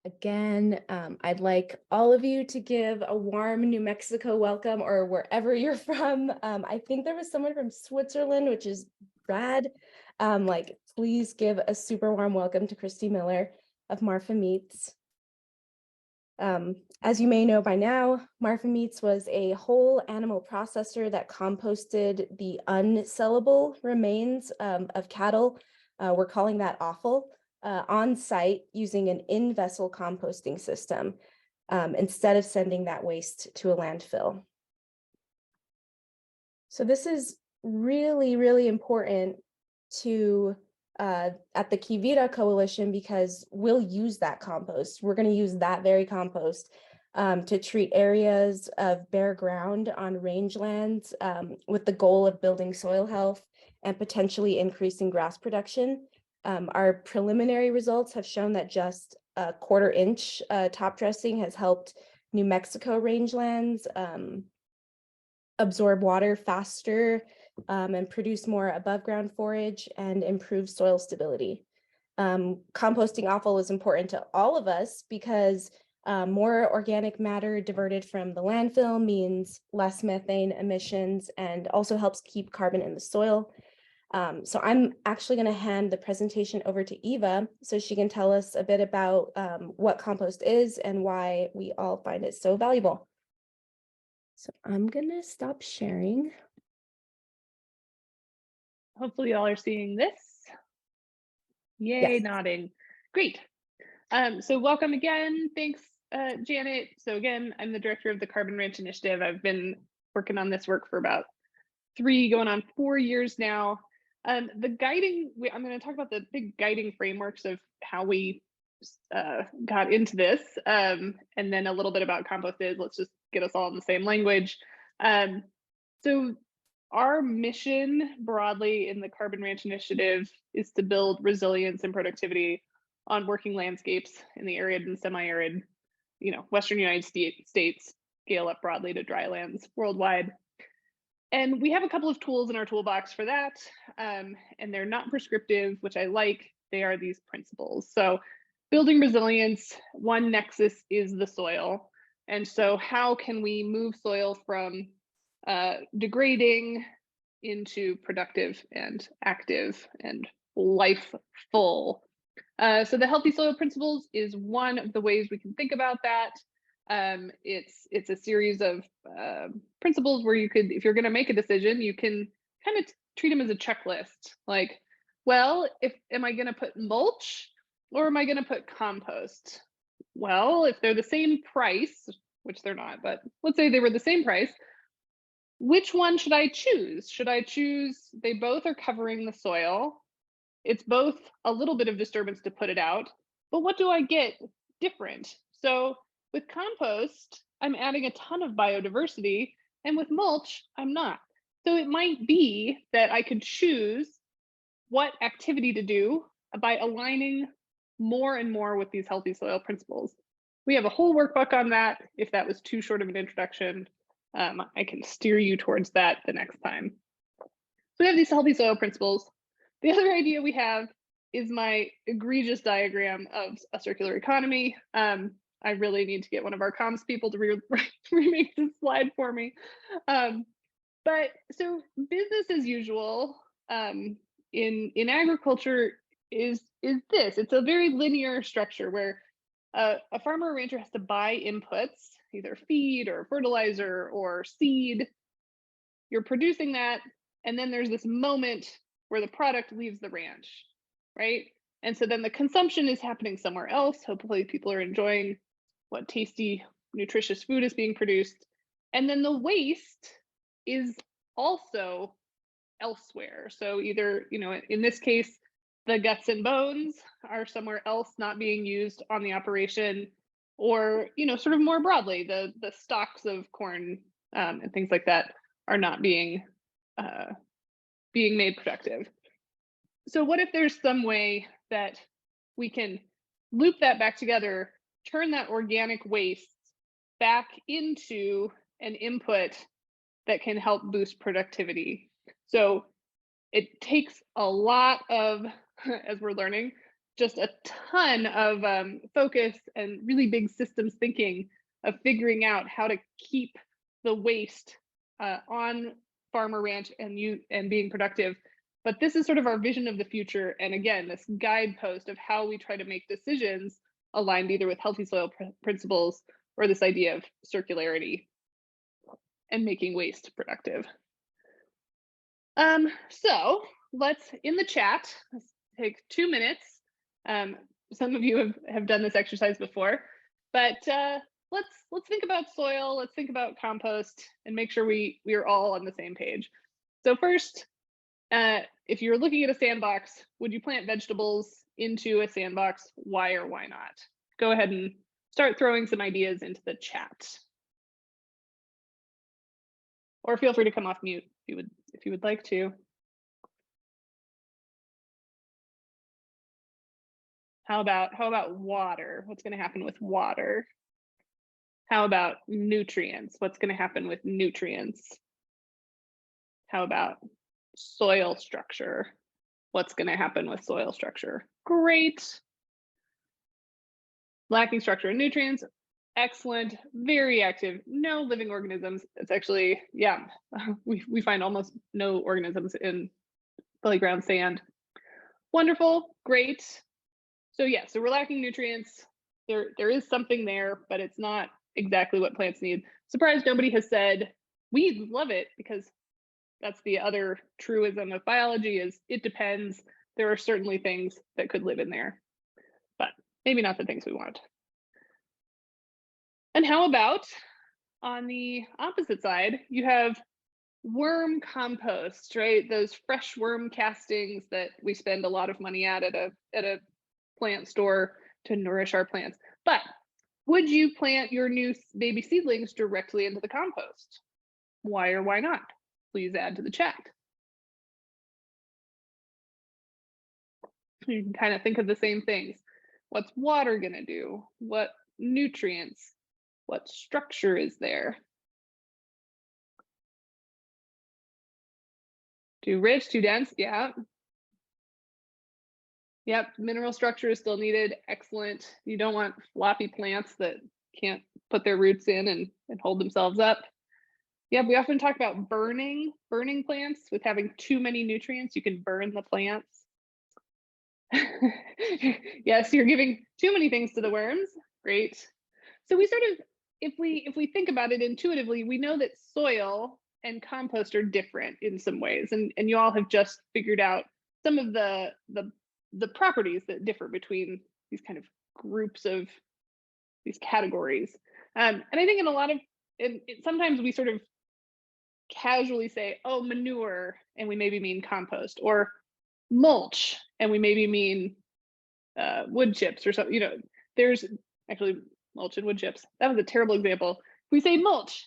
Again, I'd like all of you to give a warm New Mexico welcome, or wherever you're from. I think there was someone from Switzerland, which is rad. Please give a super warm welcome to Christy Miller of Marfa Meats. As you may know by now, Marfa Meats was a whole animal processor that composted the unsellable remains of cattle. We're calling that offal. On site using an in-vessel composting system instead of sending that waste to a landfill. So this is really, really important to at the Kivita Coalition, because we'll use that compost. We're going to use that very compost to treat areas of bare ground on rangelands with the goal of building soil health and potentially increasing grass production. Our preliminary results have shown that just a 1/4 inch top dressing has helped New Mexico rangelands absorb water faster and produce more above ground forage and improve soil stability. Composting offal is important to all of us because more organic matter diverted from the landfill means less methane emissions and also helps keep carbon in the soil. So I'm actually going to hand the presentation over to Eva so she can tell us a bit about what compost is and why we all find it so valuable. So I'm going to stop sharing. Hopefully y'all are seeing this. Yay, Yes. nodding. Great. So welcome again. Thanks, Janet. So again, I'm the director of the Carbon Ranch Initiative. I've been working on this work for about 3 going on 4 years now. I'm going to talk about the big guiding frameworks of how we got into this, and then a little bit about compost is. Let's just get us all in the same language. So our mission broadly in the Carbon Ranch Initiative is to build resilience and productivity on working landscapes in the arid and semi-arid, Western United States, scale up broadly to dry lands worldwide. And we have a couple of tools in our toolbox for that, and they're not prescriptive, which I like. They are these principles. So building resilience, one nexus is the soil. And so how can we move soil from degrading into productive and active and lifeful? So the healthy soil principles is one of the ways we can think about that. It's a series of principles where you could, if you're going to make a decision, you can kind of treat them as a checklist. Like, well, am I going to put mulch or am I going to put compost? Well, if they're the same price, which they're not, but let's say they were the same price, which one should I choose? Should I choose, they both are covering the soil. It's both a little bit of disturbance to put it out, but what do I get different? So with compost, I'm adding a ton of biodiversity, and with mulch, I'm not. So it might be that I could choose what activity to do by aligning more and more with these healthy soil principles. We have a whole workbook on that. If that was too short of an introduction, I can steer you towards that the next time. So we have these healthy soil principles. The other idea we have is my egregious diagram of a circular economy. I really need to get one of our comms people to remake this slide for me. But so business as usual in agriculture is this. It's a very linear structure where a farmer or rancher has to buy inputs, either feed or fertilizer or seed. You're producing that, and then there's this moment where the product leaves the ranch, right? And so then the consumption is happening somewhere else. Hopefully people are enjoying what tasty, nutritious food is being produced. And then the waste is also elsewhere. So either, in this case, the guts and bones are somewhere else not being used on the operation, or, sort of more broadly, the stalks of corn and things like that are not being made productive. So what if there's some way that we can loop that back together, turn that organic waste back into an input that can help boost productivity? So it takes a lot of, as we're learning, just a ton of focus and really big systems thinking of figuring out how to keep the waste on farmer ranch and being productive. But this is sort of our vision of the future. And again, this guidepost of how we try to make decisions aligned either with healthy soil principles or this idea of circularity and making waste productive. So let's, in the chat, let's take 2 minutes. Some of you have done this exercise before, but let's think about soil, let's think about compost, and make sure we are all on the same page. So first, if you're looking at a sandbox, would you plant vegetables into a sandbox? Why or why not? Go ahead and start throwing some ideas into the chat. Or feel free to come off mute if you would like to. How about water? What's going to happen with water? How about nutrients? What's going to happen with nutrients? How about soil structure? What's going to happen with soil structure? Great. Lacking structure and nutrients. Excellent. Very active. No living organisms. It's actually, yeah, we find almost no organisms in belly ground sand. Wonderful. Great. So yeah, so we're lacking nutrients. There is something there, but it's not exactly what plants need. Surprised nobody has said weeds love it, because that's the other truism of biology, is it depends. There are certainly things that could live in there, but maybe not the things we want. And how about on the opposite side, you have worm compost, right? Those fresh worm castings that we spend a lot of money at a plant store to nourish our plants. But would you plant your new baby seedlings directly into the compost? Why or why not? Please add to the chat. You can kind of think of the same things. What's water going to do? What nutrients? What structure is there? Too rich, too dense? Yeah. Yep, mineral structure is still needed. Excellent. You don't want floppy plants that can't put their roots in and hold themselves up. Yeah, we often talk about burning plants with having too many nutrients. You can burn the plants. Yes, you're giving too many things to the worms. Great. So we sort of, if we think about it intuitively, we know that soil and compost are different in some ways, and you all have just figured out some of the properties that differ between these kind of groups of these categories. And I think in a lot of, sometimes we sort of casually say, oh, manure, and we maybe mean compost, or mulch, and we maybe mean wood chips or something. You know, there's actually mulch and wood chips. That was a terrible example. We say mulch,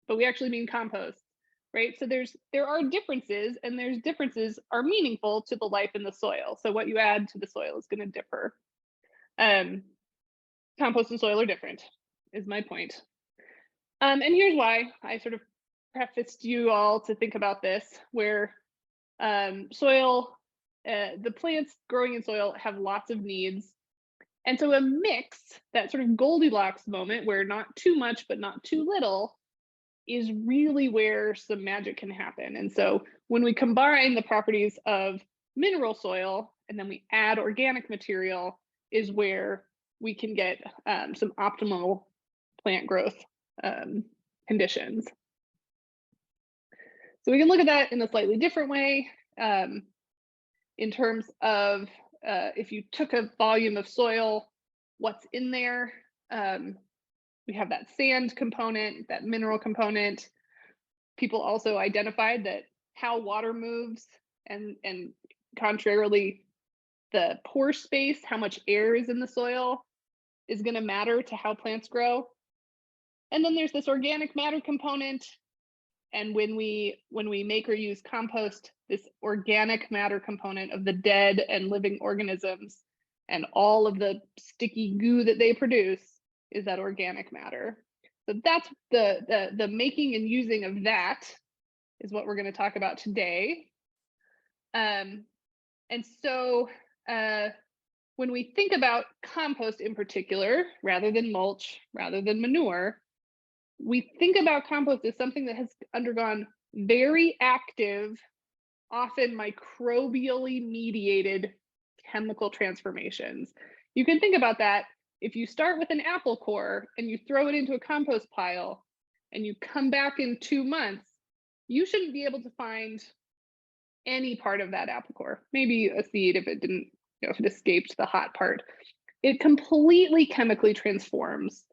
but we actually mean compost, right? So there are differences, and there's differences are meaningful to the life in the soil. So what you add to the soil is going to differ. Compost and soil are different, is my point. And here's why. I sort of prefaced you all to think about this, where soil, the plants growing in soil have lots of needs. And so a mix, that sort of Goldilocks moment where not too much, but not too little, is really where some magic can happen. And so when we combine the properties of mineral soil and then we add organic material, is where we can get some optimal plant growth conditions. So we can look at that in a slightly different way, in terms of if you took a volume of soil, what's in there? We have that sand component, that mineral component. People also identified that how water moves, and contrarily, the pore space, how much air is in the soil, is going to matter to how plants grow. And then there's this organic matter component. And when we make or use compost, this organic matter component of the dead and living organisms and all of the sticky goo that they produce is that organic matter. So that's the making and using of that is what we're going to talk about today. And so when we think about compost in particular, rather than mulch, rather than manure, we think about compost as something that has undergone very active, often microbially mediated chemical transformations. You can think about that if you start with an apple core and you throw it into a compost pile and you come back in 2 months, you shouldn't be able to find any part of that apple core, maybe a seed if it didn't, if it escaped the hot part. It completely chemically transforms,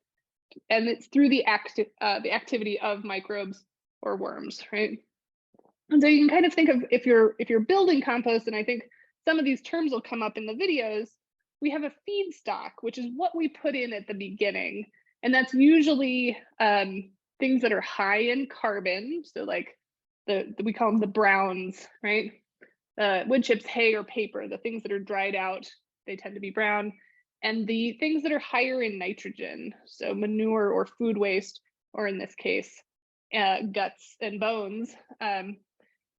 and it's through the activity of microbes or worms, right? And so you can kind of think of if you're building compost, and I think some of these terms will come up in the videos. We have a feedstock, which is what we put in at the beginning, and that's usually things that are high in carbon. So like we call them the browns, right? Wood chips, hay, or paper. The things that are dried out, they tend to be brown. And the things that are higher in nitrogen, so manure or food waste, or in this case, guts and bones. And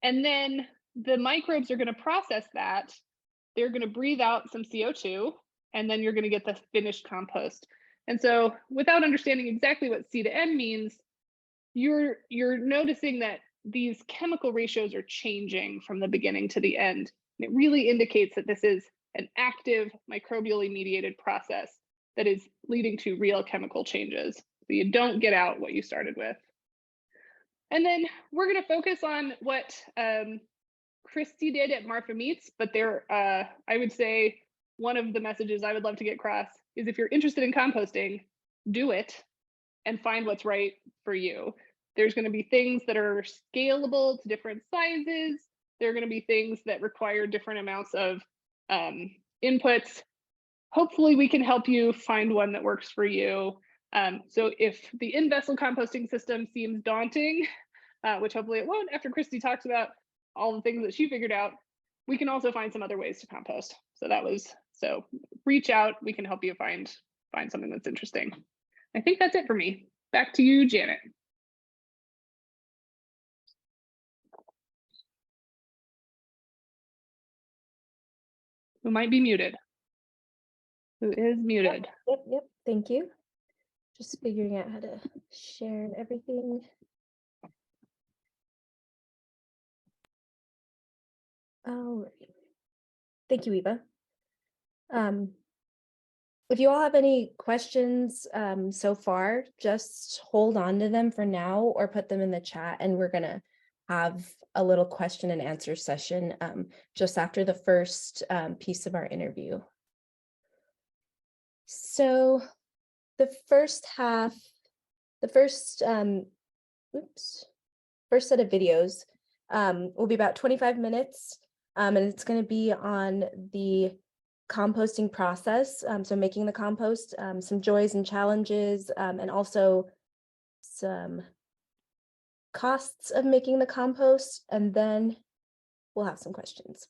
then the microbes are going to process that. They're going to breathe out some CO2, and then you're going to get the finished compost. And so without understanding exactly what C to N means, you're noticing that these chemical ratios are changing from the beginning to the end. And it really indicates that this is an active microbially mediated process that is leading to real chemical changes. So you don't get out what you started with. And then we're going to focus on what Christy did at Marfa Meats, but I would say one of the messages I would love to get across is if you're interested in composting, do it and find what's right for you. There's going to be things that are scalable to different sizes. There are going to be things that require different amounts of inputs. Hopefully we can help you find one that works for you. So if the in-vessel composting system seems daunting, which hopefully it won't after Christy talks about all the things that she figured out, we can also find some other ways to compost. So reach out, we can help you find something that's interesting. I think that's it for me. Back to you, Janet. Who might be muted? Who is muted? Yep. Thank you. Just figuring out how to share everything. All right. Thank you, Eva. If you all have any questions so far, just hold on to them for now or put them in the chat, and we're gonna have a little question and answer session just after the first piece of our interview. So the first set of videos will be about 25 minutes, and it's going to be on the composting process, so making the compost, some joys and challenges, and also some costs of making the compost, and then we'll have some questions.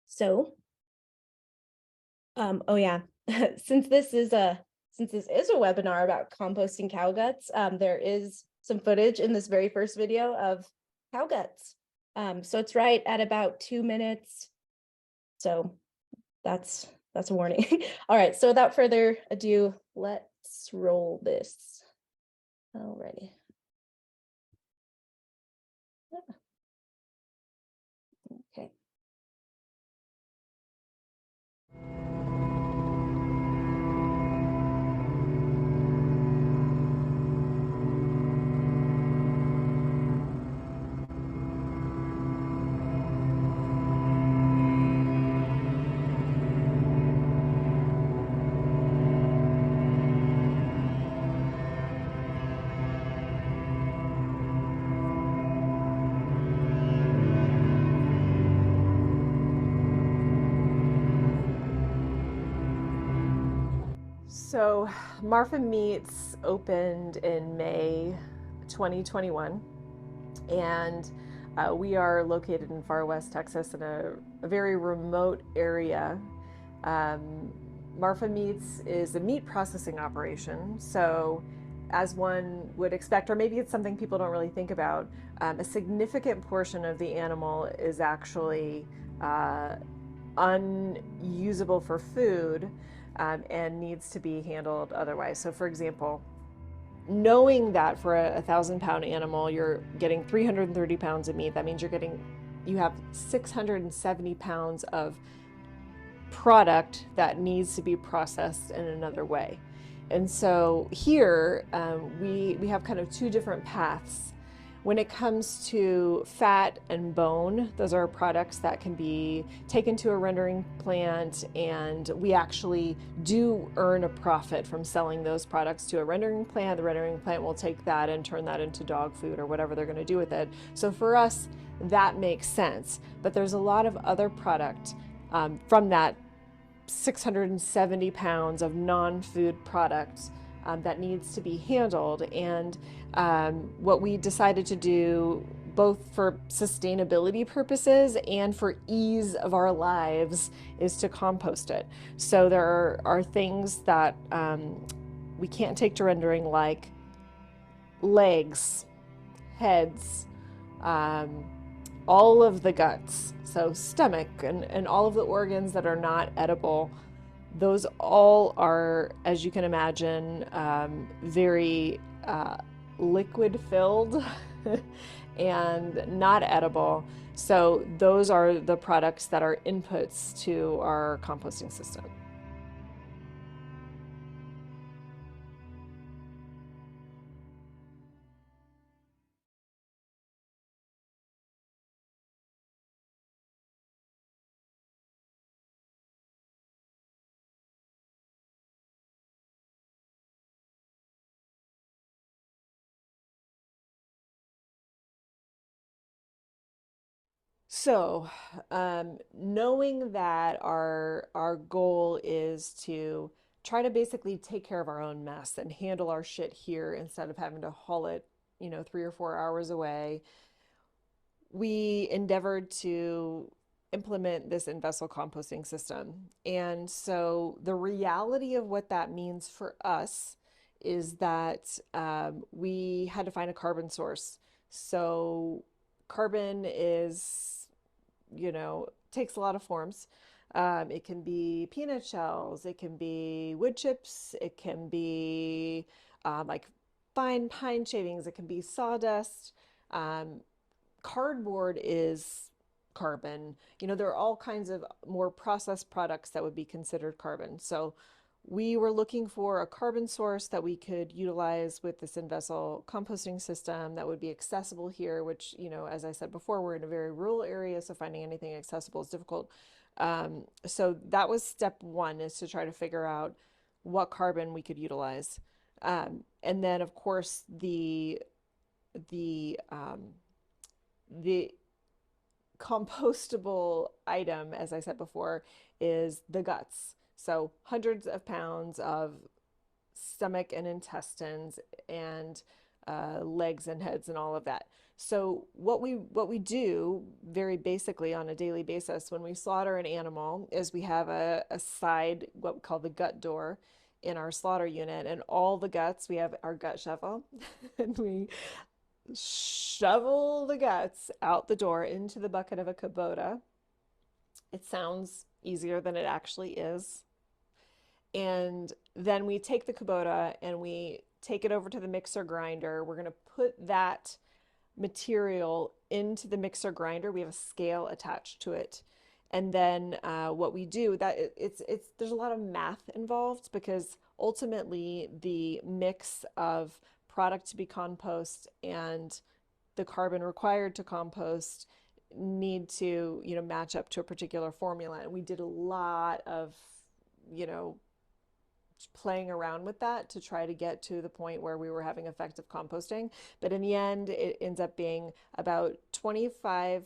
So, oh yeah, since this is a webinar about composting cow guts, there is some footage in this very first video of cow guts. So it's right at about 2 minutes. So that's a warning. All right, so without further ado, let's roll this. Alrighty. Okay. So Marfa Meats opened in May 2021, and we are located in far west Texas in a very remote area. Marfa Meats is a meat processing operation, so as one would expect, or maybe it's something people don't really think about, a significant portion of the animal is actually unusable for food, and needs to be handled otherwise. So for example, knowing that for a 1,000-pound animal, you're getting 330 pounds of meat, that means you have 670 pounds of product that needs to be processed in another way. And so here we have kind of two different paths. When it comes to fat and bone, those are products that can be taken to a rendering plant, and we actually do earn a profit from selling those products to a rendering plant. The rendering plant will take that and turn that into dog food or whatever they're going to do with it. So for us, that makes sense. But there's a lot of other product from that 670 pounds of non-food products that needs to be handled. And what we decided to do, both for sustainability purposes and for ease of our lives, is to compost it. So there are things that we can't take to rendering, like legs, heads, all of the guts, so stomach and all of the organs that are not edible. Those all are, as you can imagine, very liquid filled and not edible. So those are the products that are inputs to our composting system. So, knowing that our goal is to try to basically take care of our own mess and handle our shit here instead of having to haul it, 3 or 4 hours away, we endeavored to implement this in-vessel composting system. And so the reality of what that means for us is that we had to find a carbon source. So carbon is, takes a lot of forms. It can be peanut shells, it can be wood chips, it can be like fine pine shavings, it can be sawdust. Cardboard is carbon. There are all kinds of more processed products that would be considered carbon. So we were looking for a carbon source that we could utilize with this in-vessel composting system that would be accessible here, which, as I said before, we're in a very rural area, so finding anything accessible is difficult. So that was step one, is to try to figure out what carbon we could utilize. And then, of course, the compostable item, as I said before, is the guts. So hundreds of pounds of stomach and intestines and legs and heads and all of that. So what we do very basically on a daily basis when we slaughter an animal is we have a side, what we call the gut door, in our slaughter unit, and all the guts, we have our gut shovel and we shovel the guts out the door into the bucket of a Kubota. It sounds easier than it actually is. And then we take the Kubota and we take it over to the mixer grinder. We're going to put that material into the mixer grinder. We have a scale attached to it. And then what we do, there's a lot of math involved, because ultimately the mix of product to be compost and the carbon required to compost need to match up to a particular formula. And we did a lot of playing around with that to try to get to the point where we were having effective composting. But in the end, it ends up being about 25%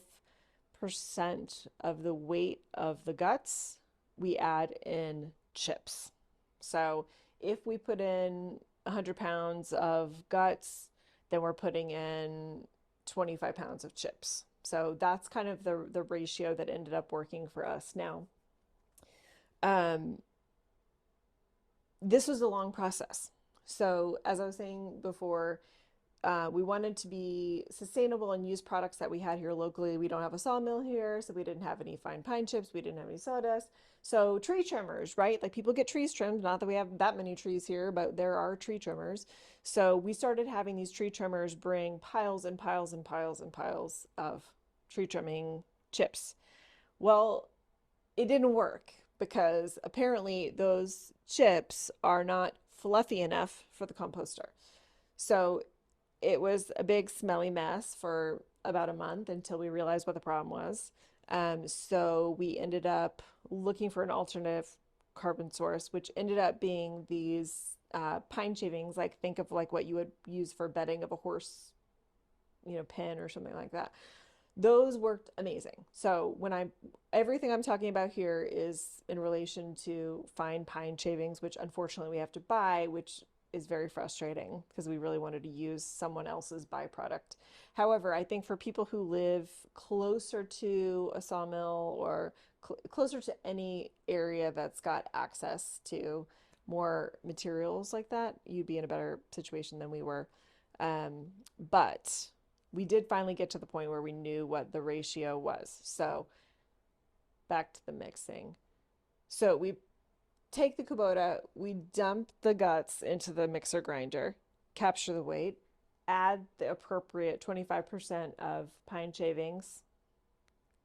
of the weight of the guts we add in chips. So if we put in 100 pounds of guts, then we're putting in 25 pounds of chips. So that's kind of the ratio that ended up working for us. Now, this was a long process. So as I was saying before, we wanted to be sustainable and use products that we had here locally. We don't have a sawmill here, so we didn't have any fine pine chips. We didn't have any sawdust. So tree trimmers, right? Like people get trees trimmed. Not that we have that many trees here, but there are tree trimmers. So we started having these tree trimmers bring piles and piles and piles and piles of tree trimming chips. Well, it didn't work because apparently those chips are not fluffy enough for the composter. So it was a big smelly mess for about a month until we realized what the problem was. So we ended up looking for an alternative carbon source, which ended up being these pine shavings. Like think of like what you would use for bedding of a horse, pen or something like that. Those worked amazing. So everything I'm talking about here is in relation to fine pine shavings, which unfortunately we have to buy, which is very frustrating because we really wanted to use someone else's byproduct. However, I think for people who live closer to a sawmill or closer to any area that's got access to more materials like that, you'd be in a better situation than we were. But we did finally get to the point where we knew what the ratio was. So back to the mixing. So we take the Kubota, we dump the guts into the mixer grinder, capture the weight, add the appropriate 25% of pine shavings,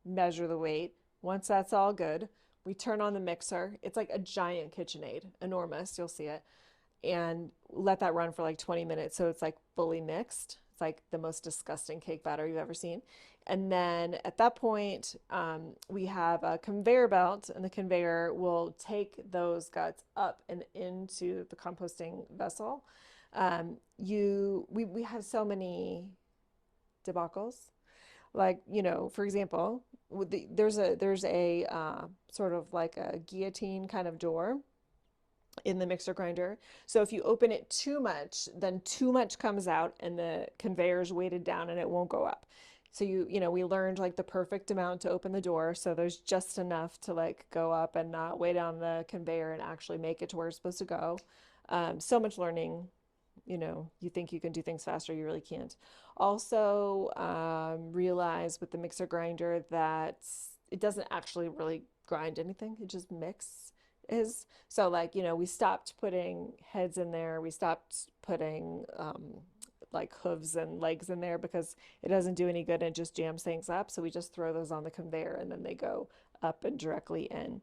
measure the weight. Once that's all good, we turn on the mixer. It's like a giant KitchenAid, enormous, you'll see it, and let that run for like 20 minutes so it's like fully mixed. It's like the most disgusting cake batter you've ever seen. And then at that point, we have a conveyor belt, and the conveyor will take those guts up and into the composting vessel. We have so many debacles. Like, for example, there's a sort of like a guillotine kind of door in the mixer grinder. So if you open it too much, then too much comes out and the conveyor's weighted down and it won't go up. So we learned like the perfect amount to open the door. So there's just enough to like go up and not weigh down the conveyor and actually make it to where it's supposed to go. So much learning. You think you can do things faster, you really can't. Also, realize with the mixer grinder that it doesn't actually really grind anything. It just mixes. So like, we stopped putting heads in there. We stopped putting like hooves and legs in there because it doesn't do any good and it just jams things up. So we just throw those on the conveyor and then they go up and directly in.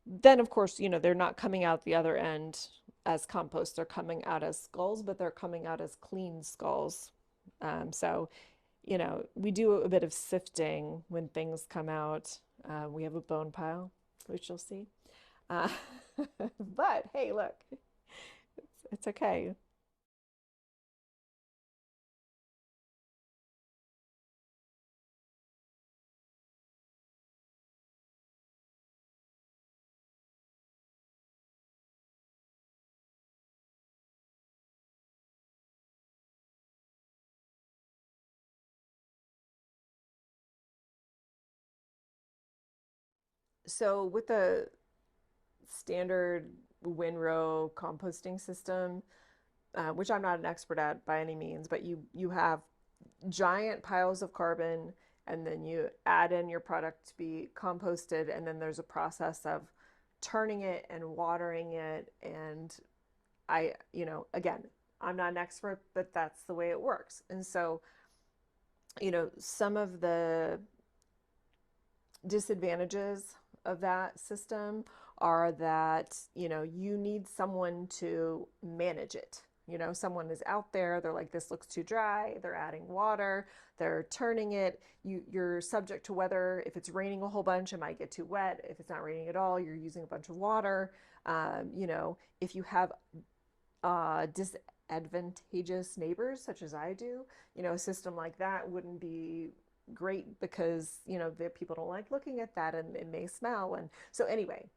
Then of course, they're not coming out the other end as compost. They're coming out as skulls, but they're coming out as clean skulls. So, we do a bit of sifting when things come out. We have a bone pile, which you'll see. Uh, but hey, look, it's okay. So with the standard windrow composting system, which I'm not an expert at by any means, but you have giant piles of carbon and then you add in your product to be composted, and then there's a process of turning it and watering it. And again, I'm not an expert, but that's the way it works. And so, some of the disadvantages of that system are that you need someone to manage it. Someone is out there, they're like, this looks too dry, they're adding water, they're turning it. You're subject to weather. If it's raining a whole bunch, it might get too wet. If it's not raining at all, you're using a bunch of water. If you have disadvantageous neighbors such as I do, a system like that wouldn't be great because the people don't like looking at that and it may smell. And so anyway,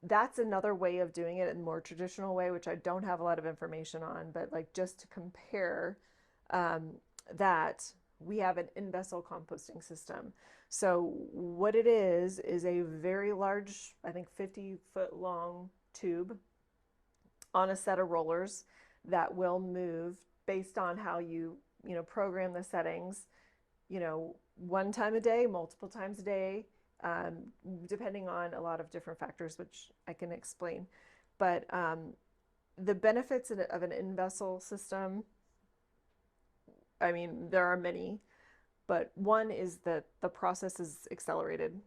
that's another way of doing it in a more traditional way, which I don't have a lot of information on, but like just to compare, that we have an in-vessel composting system. So what it is a very large, I think 50-foot long tube on a set of rollers that will move based on how you program the settings, one time a day, multiple times a day, depending on a lot of different factors, which I can explain. But the benefits of an in-vessel system, I mean, there are many, but one is that the process is accelerated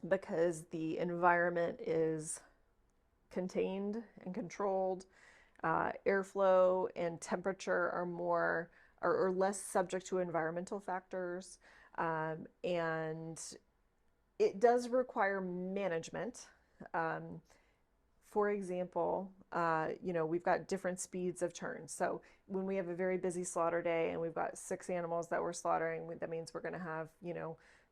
because the environment is contained and controlled. Airflow and temperature are less subject to environmental factors, and it does require management. For example, we've got different speeds of turns. So when we have a very busy slaughter day and we've got 6 animals that we're slaughtering, that means we're going to have,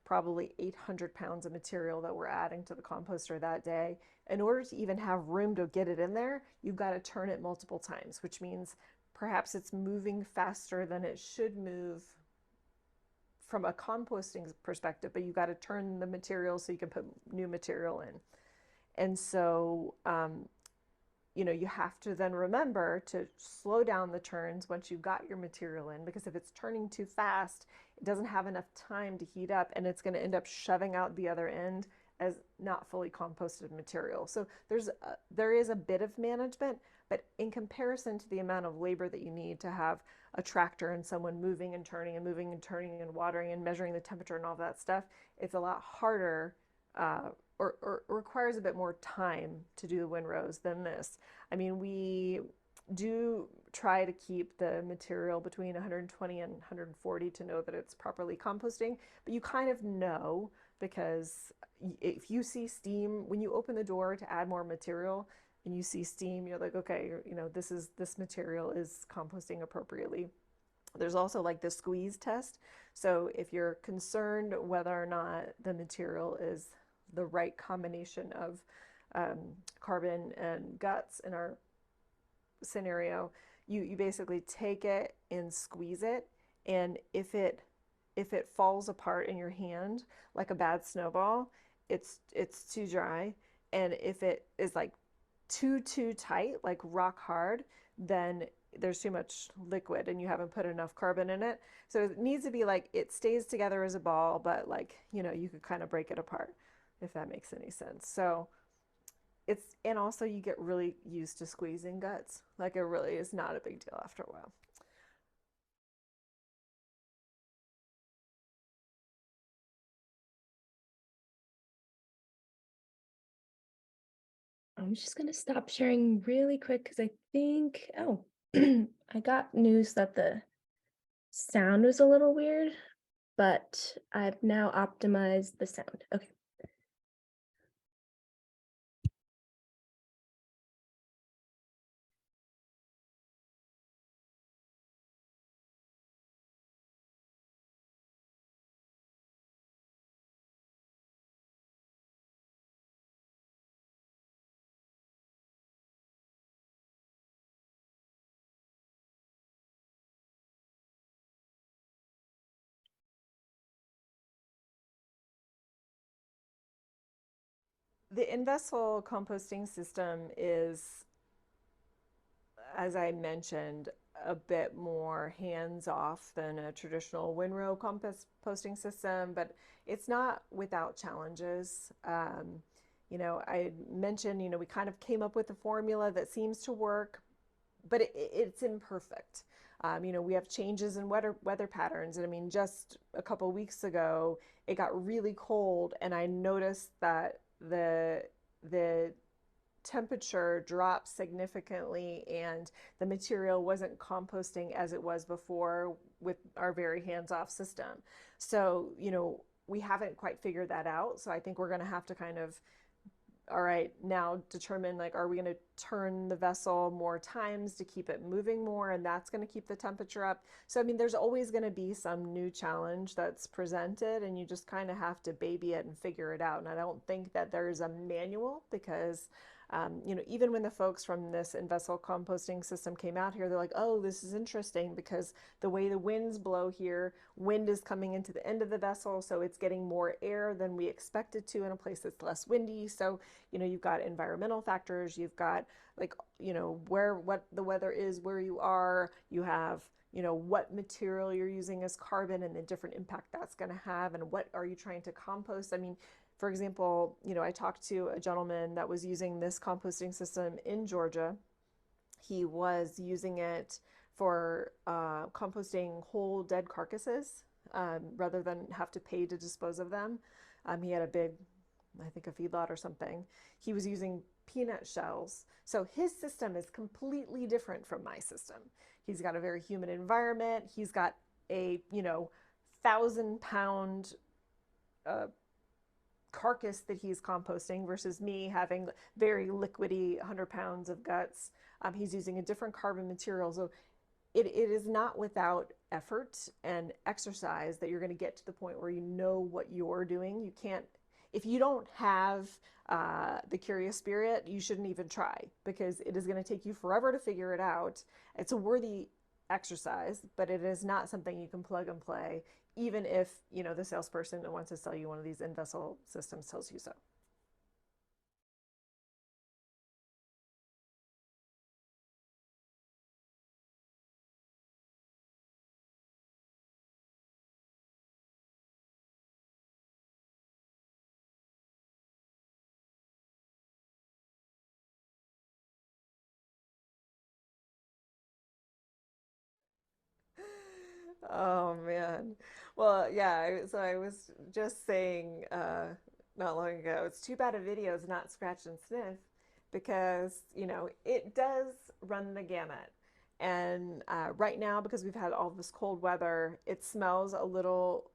probably 800 pounds of material that we're adding to the composter that day. In order to even have room to get it in there, you've got to turn it multiple times, which means perhaps it's moving faster than it should move from a composting perspective, but you've got to turn the material so you can put new material in. And so, you have to then remember to slow down the turns once you've got your material in, because if it's turning too fast, it doesn't have enough time to heat up and it's going to end up shoving out the other end as not fully composted material. So there is a bit of management, but in comparison to the amount of labor that you need to have a tractor and someone moving and turning and moving and turning and watering and measuring the temperature and all that stuff, it's a lot harder or requires a bit more time to do the windrows than this. I mean, we do try to keep the material between 120 and 140 to know that it's properly composting, but you kind of know, because if you see steam, when you open the door to add more material and you see steam, you're like, okay, this material is composting appropriately. There's also like the squeeze test. So if you're concerned whether or not the material is the right combination of carbon and guts in our scenario, you basically take it and squeeze it, and if it falls apart in your hand like a bad snowball, it's too dry. And if it is like too tight, like rock hard, then there's too much liquid and you haven't put enough carbon in it. So it needs to be like it stays together as a ball, but like, you could kind of break it apart, if that makes any sense. So and also you get really used to squeezing guts. Like, it really is not a big deal after a while. I'm just going to stop sharing really quick because I think, I got news that the sound was a little weird, but I've now optimized the sound. Okay. The in-vessel composting system is, as I mentioned, a bit more hands-off than a traditional windrow composting system, but it's not without challenges. I mentioned, we kind of came up with a formula that seems to work, but it's imperfect. We have changes in weather patterns. And I mean, just a couple weeks ago, it got really cold, and I noticed that the temperature dropped significantly and the material wasn't composting as it was before with our very hands-off system. So, we haven't quite figured that out. So I think we're going to have to kind of, all right, now determine, like, are we going to turn the vessel more times to keep it moving more, and that's going to keep the temperature up. So, I mean, there's always going to be some new challenge that's presented, and you just kind of have to baby it and figure it out. And I don't think that there's a manual, because Even when the folks from this vessel composting system came out here, they're like, oh, this is interesting because the way the winds blow here, wind is coming into the end of the vessel, so it's getting more air than we expected to in a place that's less windy. So, you've got environmental factors, you've got what the weather is where you are, you have what material you're using as carbon and the different impact that's going to have, and what are you trying to compost. I mean, for example, I talked to a gentleman that was using this composting system in Georgia. He was using it for composting whole dead carcasses rather than have to pay to dispose of them. He had a big, I think, a feedlot or something. He was using peanut shells. So his system is completely different from my system. He's got a very humid environment. He's got a 1,000-pound carcass that he's composting versus me having very liquidy 100 pounds of guts. He's using a different carbon material. So it is not without effort and exercise that you're going to get to the point where you know what you're doing. You can't, if you don't have the curious spirit, you shouldn't even try, because it is going to take you forever to figure it out. It's a worthy exercise, but it is not something you can plug and play, even if the salesperson that wants to sell you one of these in-vessel systems tells you so. Oh man. Well, yeah, so I was just saying not long ago, it's too bad a video is not scratch and sniff, because, it does run the gamut. And right now, because we've had all this cold weather, it smells a little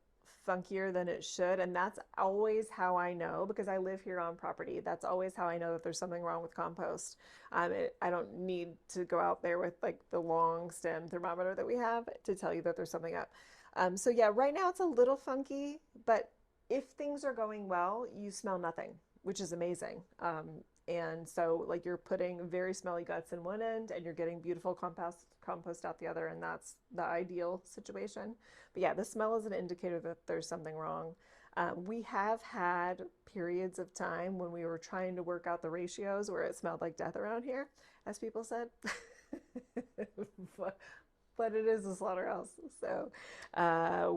funkier than it should. And that's always how I know, because I live here on property. That's always how I know that there's something wrong with compost. I don't need to go out there with like the long stem thermometer that we have to tell you that there's something up. So yeah, right now it's a little funky, but if things are going well, you smell nothing, which is amazing. And so like you're putting very smelly guts in one end and you're getting beautiful compost out the other, and that's the ideal situation. But yeah, the smell is an indicator that there's something wrong. We have had periods of time when we were trying to work out the ratios where it smelled like death around here, as people said. but it is a slaughterhouse, so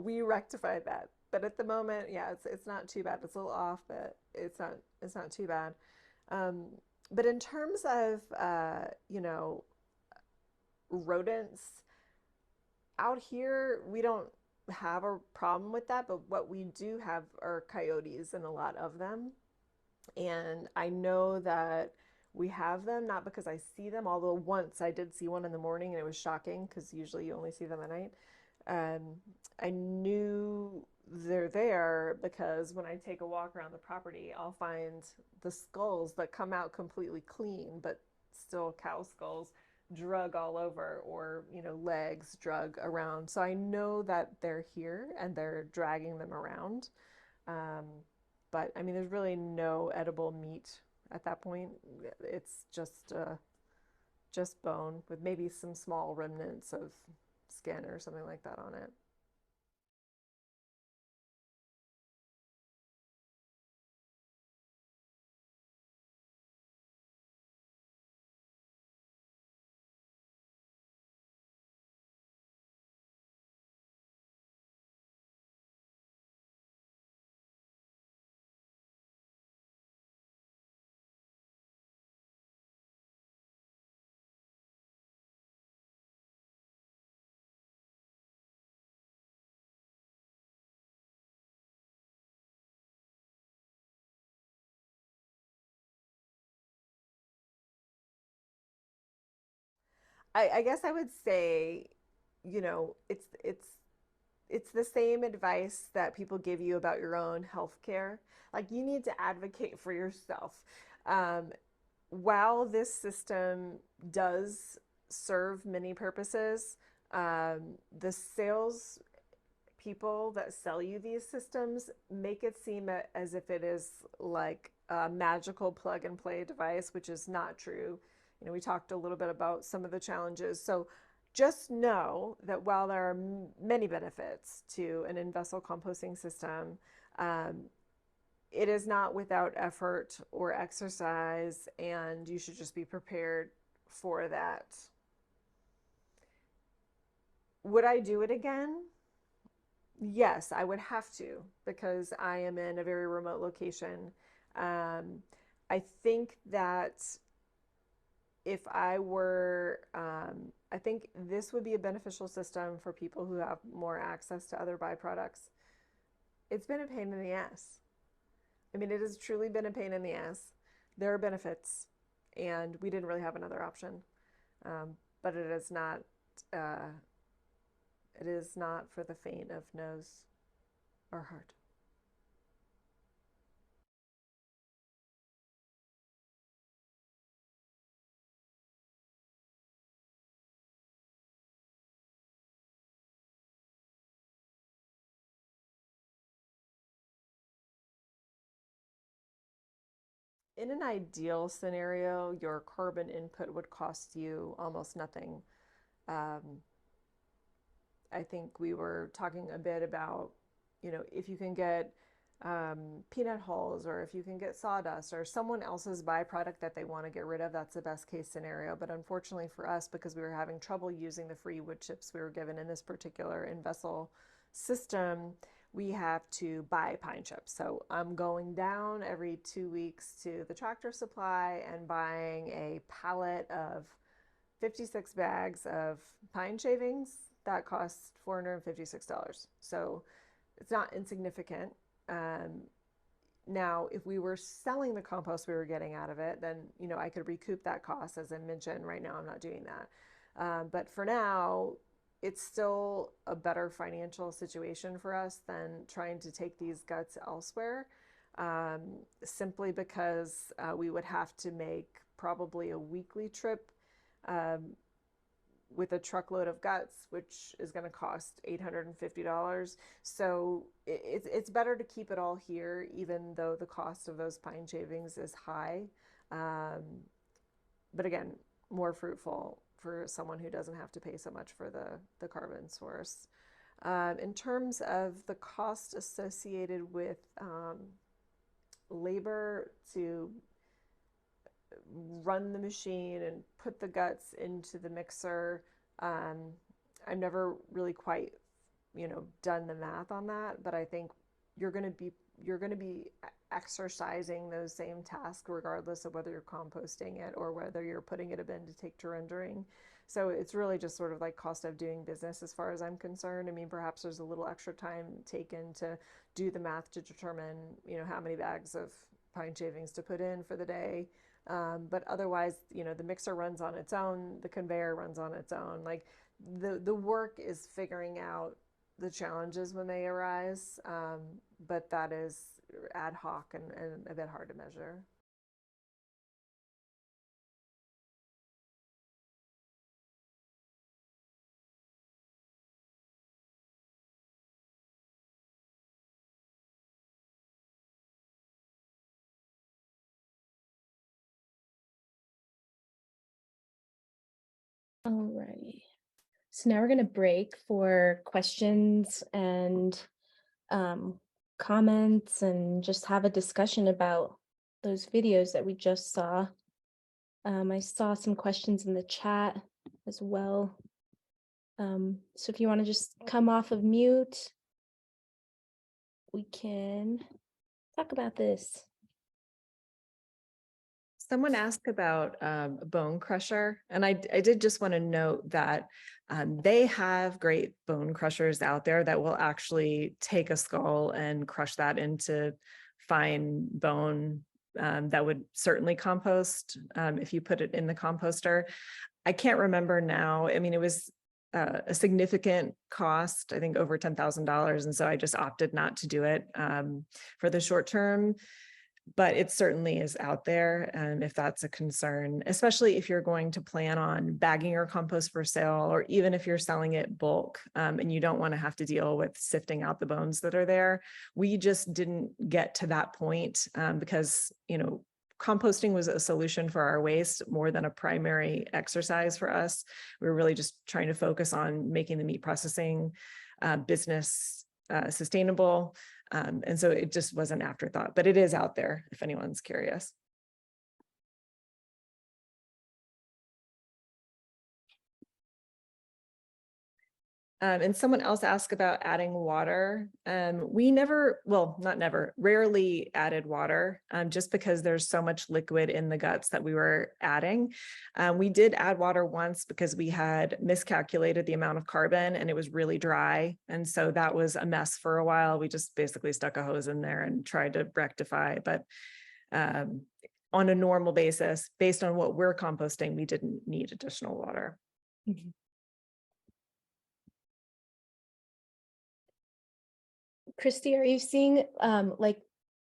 we rectified that. But at the moment, yeah, it's not too bad. It's a little off, but it's not too bad. Um, but in terms of rodents out here, we don't have a problem with that. But what we do have are coyotes, and a lot of them. And I know that we have them not because I see them, although once I did see one in the morning and it was shocking because usually you only see them at night. I knew they're there because when I take a walk around the property, I'll find the skulls that come out completely clean, but still cow skulls drug all over, or legs drug around. So I know that they're here and they're dragging them around. Um, but I mean, there's really no edible meat at that point. It's just bone with maybe some small remnants of skin or something like that on it. I guess I would say, it's the same advice that people give you about your own health care. Like, you need to advocate for yourself. Um, while this system does serve many purposes, the sales people that sell you these systems make it seem as if it is like magical plug and play device, which is not true. You know, we talked a little bit about some of the challenges. So just know that while there are many benefits to an in-vessel composting system, it is not without effort or exercise, and you should just be prepared for that. Would I do it again? Yes, I would have to, because I am in a very remote location. I think that if I were, I think this would be a beneficial system for people who have more access to other byproducts. It's been a pain in the ass. I mean, it has truly been a pain in the ass. There are benefits, and we didn't really have another option. But it is not for the faint of nose or heart. In an ideal scenario, your carbon input would cost you almost nothing. I think we were talking a bit about, you know, if you can get peanut hulls, or if you can get sawdust or someone else's byproduct that they want to get rid of, that's the best case scenario. But unfortunately for us, because we were having trouble using the free wood chips we were given in this particular in-vessel system, we have to buy pine chips. So I'm going down every 2 weeks to the Tractor Supply and buying a pallet of 56 bags of pine shavings. That costs $456. So it's not insignificant. Now, if we were selling the compost we were getting out of it, then, you know, I could recoup that cost. As I mentioned, right now I'm not doing that. But for now, it's still a better financial situation for us than trying to take these guts elsewhere, simply because we would have to make probably a weekly trip with a truckload of guts, which is going to cost $850. So it's better to keep it all here, even though the cost of those pine shavings is high. But again, more fruitful for someone who doesn't have to pay so much for the carbon source. In terms of the cost associated with labor to run the machine and put the guts into the mixer, I've never really quite, you know, done the math on that, but I think you're going to be exercising those same tasks regardless of whether you're composting it or whether you're putting it in a bin to take to rendering. So it's really just sort of like cost of doing business as far as I'm concerned. I mean, perhaps there's a little extra time taken to do the math to determine, you know, how many bags of pine shavings to put in for the day. But otherwise, you know, the mixer runs on its own, the conveyor runs on its own. Like the work is figuring out the challenges when they arise, but that is ad hoc and a bit hard to measure. Alrighty. So now we're going to break for questions and comments, and just have a discussion about those videos that we just saw. I saw some questions in the chat as well. So if you want to just come off of mute, we can talk about this. Someone asked about a bone crusher, and I did just want to note that they have great bone crushers out there that will actually take a skull and crush that into fine bone that would certainly compost if you put it in the composter. I can't remember now. I mean, it was a significant cost, I think over $10,000. And so I just opted not to do it for the short term. but it certainly is out there, if that's a concern, especially if you're going to plan on bagging your compost for sale, or even if you're selling it bulk, and you don't want to have to deal with sifting out the bones that are there. We just didn't get to that point, because, composting was a solution for our waste more than a primary exercise for us. We were really just trying to focus on making the meat processing business sustainable. And so it just was an afterthought, but it is out there if anyone's curious. And someone else asked about adding water. We rarely added water, just because there's so much liquid in the guts that we were adding. We did add water once because we had miscalculated the amount of carbon and it was really dry. And so that was a mess for a while. We just basically stuck a hose in there and tried to rectify. But on a normal basis, based on what we're composting, we didn't need additional water. Mm-hmm. Christy, are you seeing like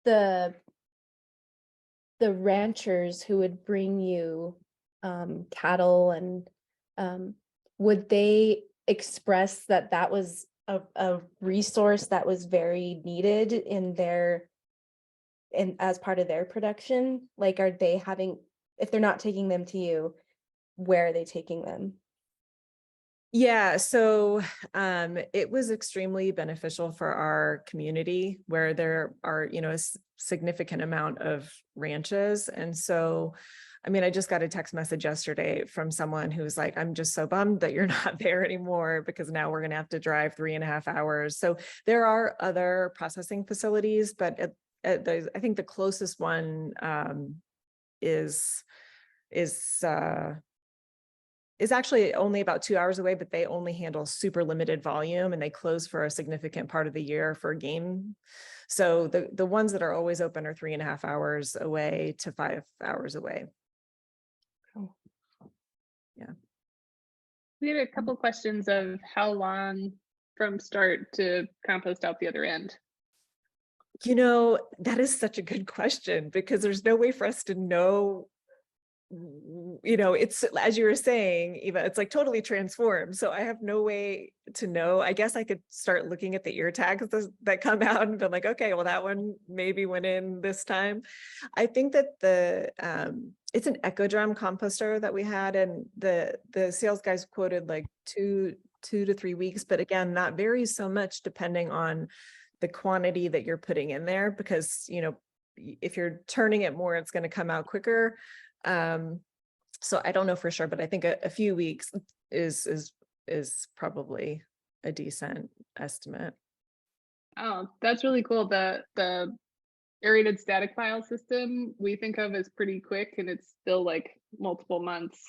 the ranchers who would bring you cattle, and would they express that was a resource that was very needed as part of their production? Like, are they if they're not taking them to you, where are they taking them? Yeah, so it was extremely beneficial for our community, where there are, a significant amount of ranches. And so, I just got a text message yesterday from someone who was like, I'm just so bummed that you're not there anymore, because now we're going to have to drive 3.5 hours. So there are other processing facilities, but I think the closest one is actually only about 2 hours away, but they only handle super limited volume, and they close for a significant part of the year for game. So the ones that are always open are 3.5 hours away to 5 hours away. Oh. Yeah. We had a couple questions of how long from start to compost out the other end. That is such a good question, because there's no way for us to know. It's, as you were saying, Eva, it's like totally transformed. So I have no way to know. I guess I could start looking at the ear tags that come out and be like, okay, well, that one maybe went in this time. I think that it's an echo drum composter that we had, and the sales guys quoted like 2 to 3 weeks, but again, that varies so much depending on the quantity that you're putting in there, because if you're turning it more, it's going to come out quicker. So I don't know for sure, but I think a few weeks is probably a decent estimate. Oh, that's really cool. The aerated static file system we think of as pretty quick, and it's still like multiple months,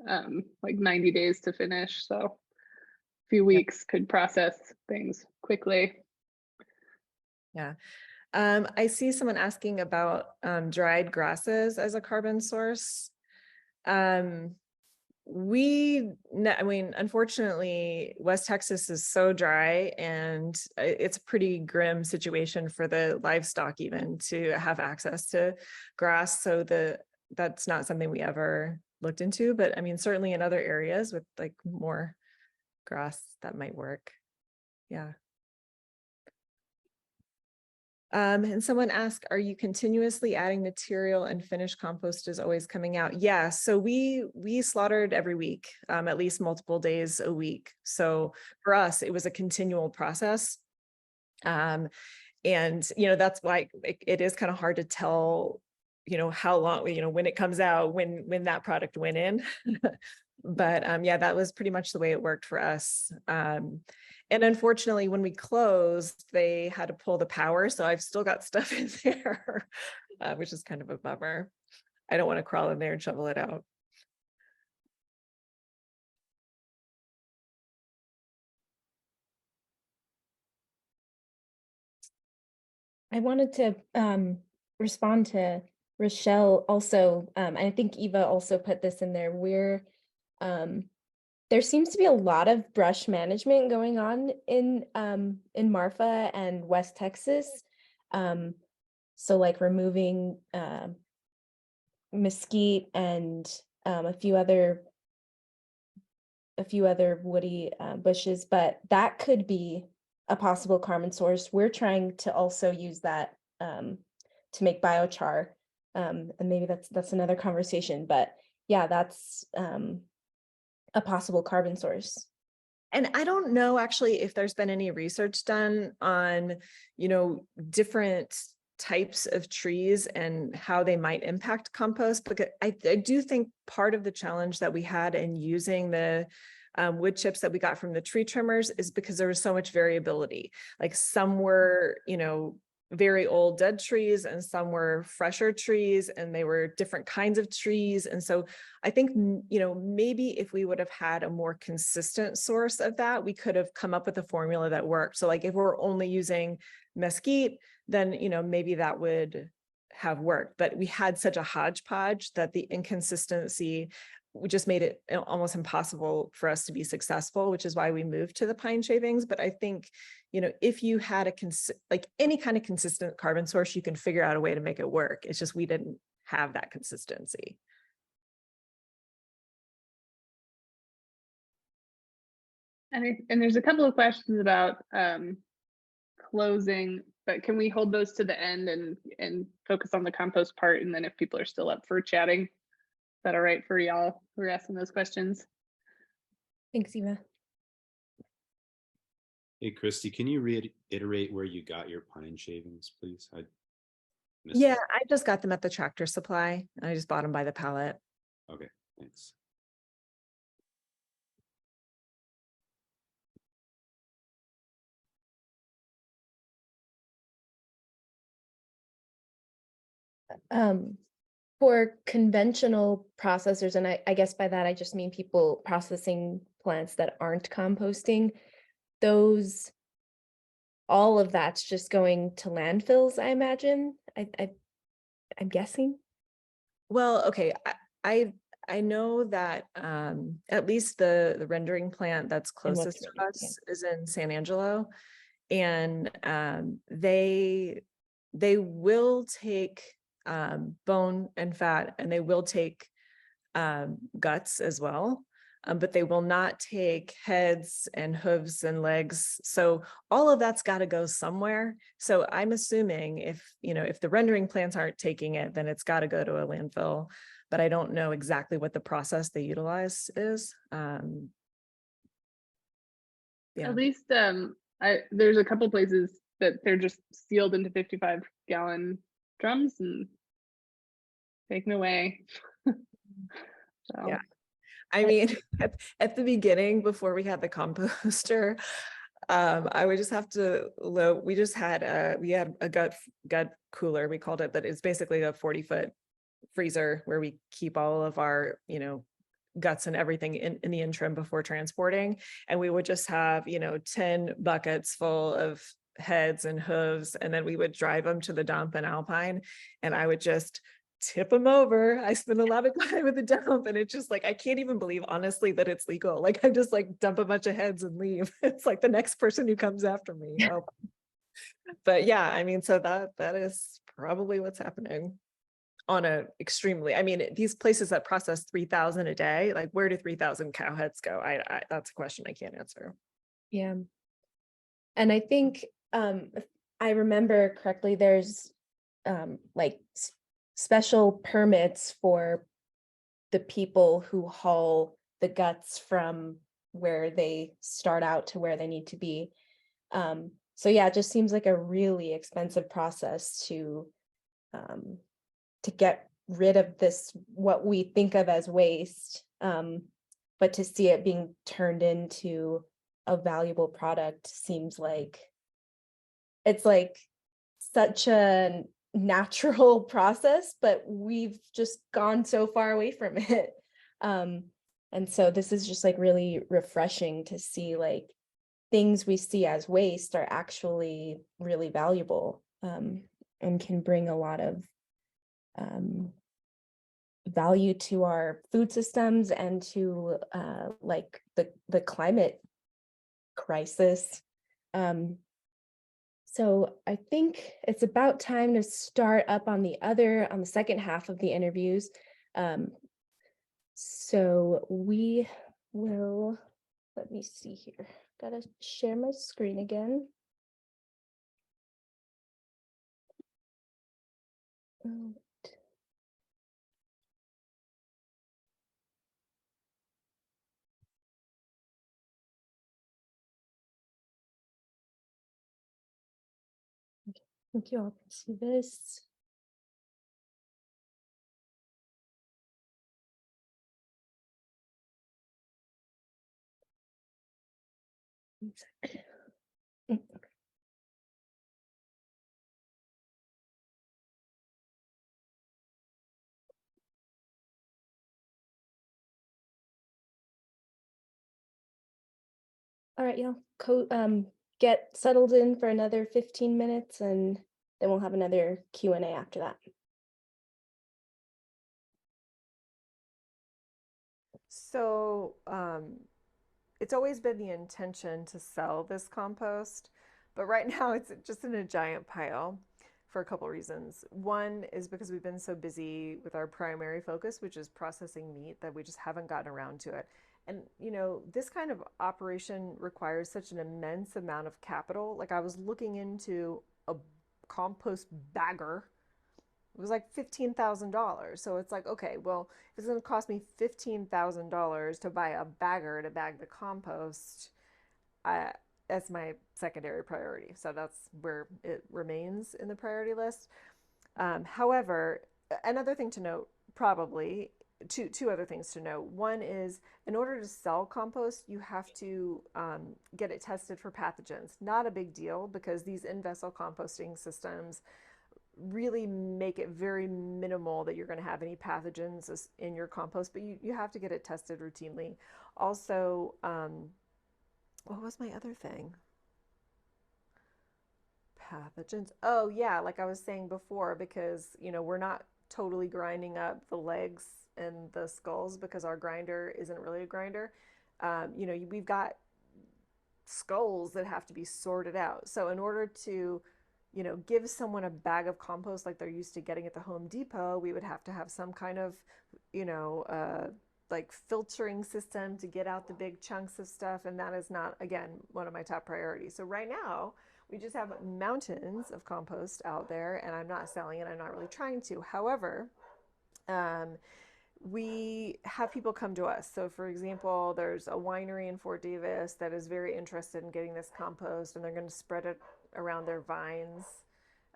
like 90 days to finish. So a few weeks could process things quickly. Yeah. I see someone asking about dried grasses as a carbon source. Unfortunately, West Texas is so dry, and it's a pretty grim situation for the livestock even to have access to grass. So that's not something we ever looked into, but certainly in other areas with like more grass, that might work. Yeah. And someone asked, are you continuously adding material and finished compost is always coming out? Yeah, so we slaughtered every week, at least multiple days a week. So for us, it was a continual process. And, that's why it is kind of hard to tell, how long, when it comes out, when that product went in. But yeah, that was pretty much the way it worked for us. And unfortunately, when we closed, they had to pull the power. So I've still got stuff in there, which is kind of a bummer. I don't want to crawl in there and shovel it out. I wanted to respond to Rochelle also. I think Eva also put this in there. There seems to be a lot of brush management going on in Marfa and West Texas. So like removing mesquite and a few other woody bushes, but that could be a possible carbon source. We're trying to also use that to make biochar, and maybe that's another conversation. But yeah, that's a possible carbon source. And I don't know actually if there's been any research done on, different types of trees and how they might impact compost, because I do think part of the challenge that we had in using the wood chips that we got from the tree trimmers is because there was so much variability. Like some were, very old dead trees and some were fresher trees, and they were different kinds of trees. And so I think, maybe if we would have had a more consistent source of that, we could have come up with a formula that worked. So like if we're only using mesquite, then, maybe that would have worked. But we had such a hodgepodge that the inconsistency just made it almost impossible for us to be successful, which is why we moved to the pine shavings. But I think, if you had like any kind of consistent carbon source, you can figure out a way to make it work. It's just we didn't have that consistency. And there's a couple of questions about closing, but can we hold those to the end and focus on the compost part? And then if people are still up for chatting, is that all right for y'all who are asking those questions? Thanks, Eva. Hey, Christy, can you reiterate where you got your pine shavings, please? I missed Yeah, it. I just got them at the Tractor Supply. I just bought them by the pallet. Okay, thanks. For conventional processors, and I guess by that I just mean people processing plants that aren't composting, all of that's just going to landfills, I imagine. I'm guessing. Well, okay, I know that at least the rendering plant that's closest to us is in San Angelo, and they will take bone and fat, and they will take guts as well, but they will not take heads and hooves and legs. So all of that's got to go somewhere. So I'm assuming if the rendering plants aren't taking it, then it's got to go to a landfill. But I don't know exactly what the process they utilize is. Yeah. At least there's a couple places that they're just sealed into 55-gallon drums and taken away. So. Yeah. I mean, at the beginning, before we had the composter, I would just have to load. We had a gut cooler, we called it, but it's basically a 40-foot freezer where we keep all of our, guts and everything in the interim before transporting. And we would just have, 10 buckets full of heads and hooves, and then we would drive them to the dump in Alpine, and I would just tip them over. I spend a lot of time at the dump, and it's just like, I can't even believe honestly that it's legal. Like I just like dump a bunch of heads and leave. It's like the next person who comes after me. Oh. But yeah, I mean, so that is probably what's happening on a extremely, I mean, these places that process 3,000 a day, like where do 3,000 cow heads go? I that's a question I can't answer. Yeah. And I think if I remember correctly, there's like special permits for the people who haul the guts from where they start out to where they need to be. So yeah, it just seems like a really expensive process to get rid of this, what we think of as waste, but to see it being turned into a valuable product seems like it's like such a natural process, but we've just gone so far away from it. And so this is just like really refreshing to see like things we see as waste are actually really valuable, and can bring a lot of value to our food systems and to like the climate crisis. So I think it's about time to start up on the second half of the interviews. So we will, let me see here. Gotta share my screen again. I think you all can see this. One sec. All right, y'all, get settled in for another 15 minutes and then we'll have another Q&A after that. So it's always been the intention to sell this compost, but right now it's just in a giant pile for a couple reasons. One is because we've been so busy with our primary focus, which is processing meat, that we just haven't gotten around to it. And you know, this kind of operation requires such an immense amount of capital. Like I was looking into a compost bagger. It was like $15,000. So it's like, okay, well, if it's going to cost me $15,000 to buy a bagger to bag the compost, I, that's my secondary priority. So that's where it remains in the priority list. However, another thing to note, probably two other things to note. One is, in order to sell compost, you have to get it tested for pathogens. Not a big deal because these in-vessel composting systems really make it very minimal that you're going to have any pathogens in your compost, but you have to get it tested routinely. Also, what was my other thing? Pathogens. Oh yeah, like I was saying before, because you know we're not totally grinding up the legs and the skulls because our grinder isn't really a grinder. You know, we've got skulls that have to be sorted out. So in order to, you know, give someone a bag of compost like they're used to getting at the Home Depot, we would have to have some kind of, you know, like filtering system to get out the big chunks of stuff. And that is not, again, one of my top priorities. So right now, we just have mountains of compost out there, and I'm not selling it. I'm not really trying to. However, we have people come to us. So for example, there's a winery in Fort Davis that is very interested in getting this compost, and they're going to spread it around their vines.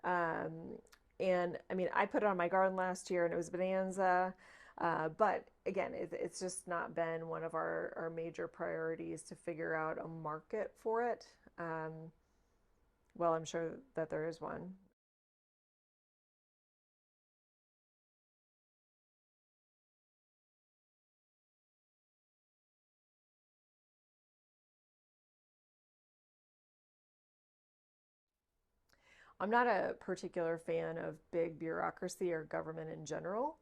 And I mean, I put it on my garden last year and it was bonanza. But again, it's just not been one of our major priorities to figure out a market for it. Well, I'm sure that there is one. I'm not a particular fan of big bureaucracy or government in general.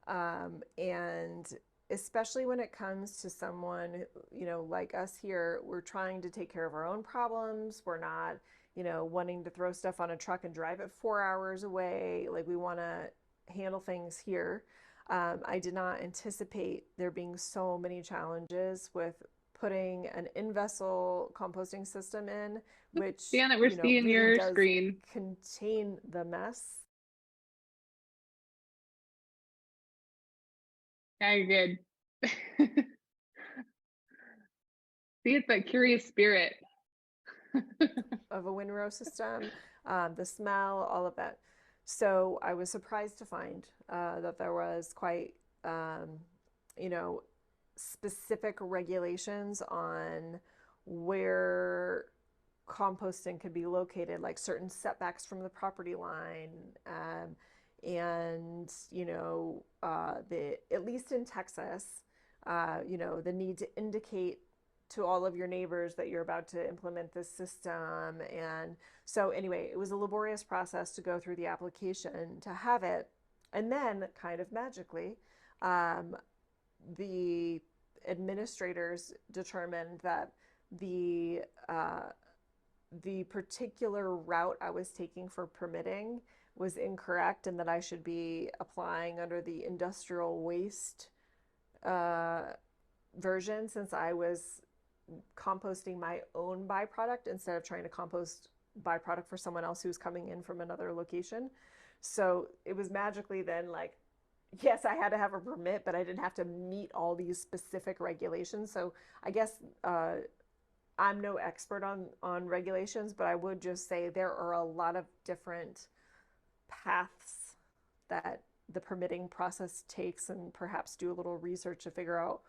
And especially when it comes to someone, you know, like us here, we're trying to take care of our own problems. We're not, you know, wanting to throw stuff on a truck and drive it 4 hours away. Like we want to handle things here. I did not anticipate there being so many challenges with putting an in-vessel composting system in, which, Janet, we're you know, seeing really your does screen. contain the mess. Yeah, you're good. See, it's that curious spirit. Of a windrow system, the smell, all of that. So I was surprised to find that there was quite, you know, specific regulations on where composting could be located, like certain setbacks from the property line, and you know, the at least in Texas, you know, the need to indicate to all of your neighbors that you're about to implement this system. And so anyway, it was a laborious process to go through the application to have it. And then kind of magically, the administrators determined that the the particular route I was taking for permitting was incorrect, and that I should be applying under the industrial waste version, since I was composting my own byproduct instead of trying to compost byproduct for someone else who's coming in from another location. So it was magically then like, yes, I had to have a permit, but I didn't have to meet all these specific regulations. So I guess I'm no expert on regulations, but I would just say there are a lot of different paths that the permitting process takes, and perhaps do a little research to figure out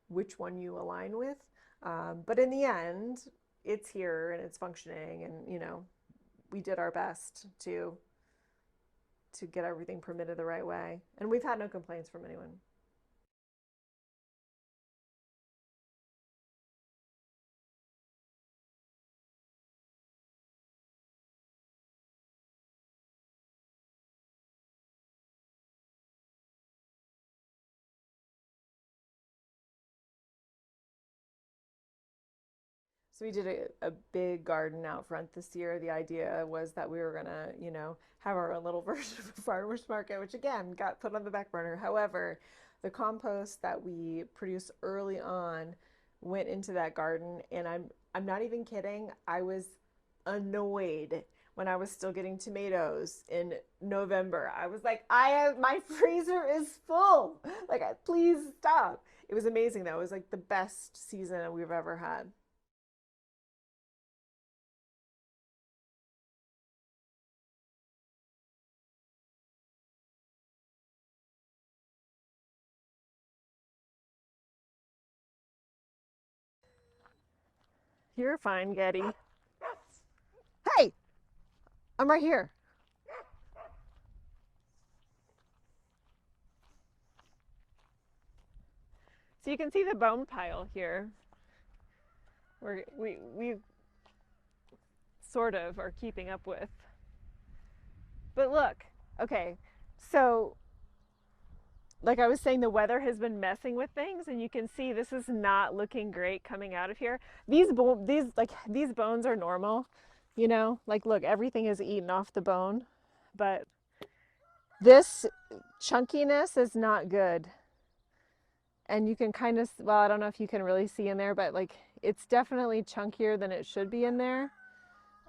which one you align with. But in the end, it's here and it's functioning, and you know, we did our best to get everything permitted the right way, and we've had no complaints from anyone. So we did a big garden out front this year. The idea was that we were gonna, you know, have our own little version of a farmer's market, which again got put on the back burner. However, the compost that we produced early on went into that garden, and I'm not even kidding. I was annoyed when I was still getting tomatoes in November. I was like, my freezer is full. Like, please stop. It was amazing though. It was like the best season we've ever had. You're fine, Getty. Hey, I'm right here. So you can see the bone pile here. We sort of are keeping up with. But look, okay, so like I was saying, the weather has been messing with things, and you can see this is not looking great coming out of here. These bones are normal, you know, like look, everything is eaten off the bone, but this chunkiness is not good. And you can kind of, well, I don't know if you can really see in there, but like it's definitely chunkier than it should be in there.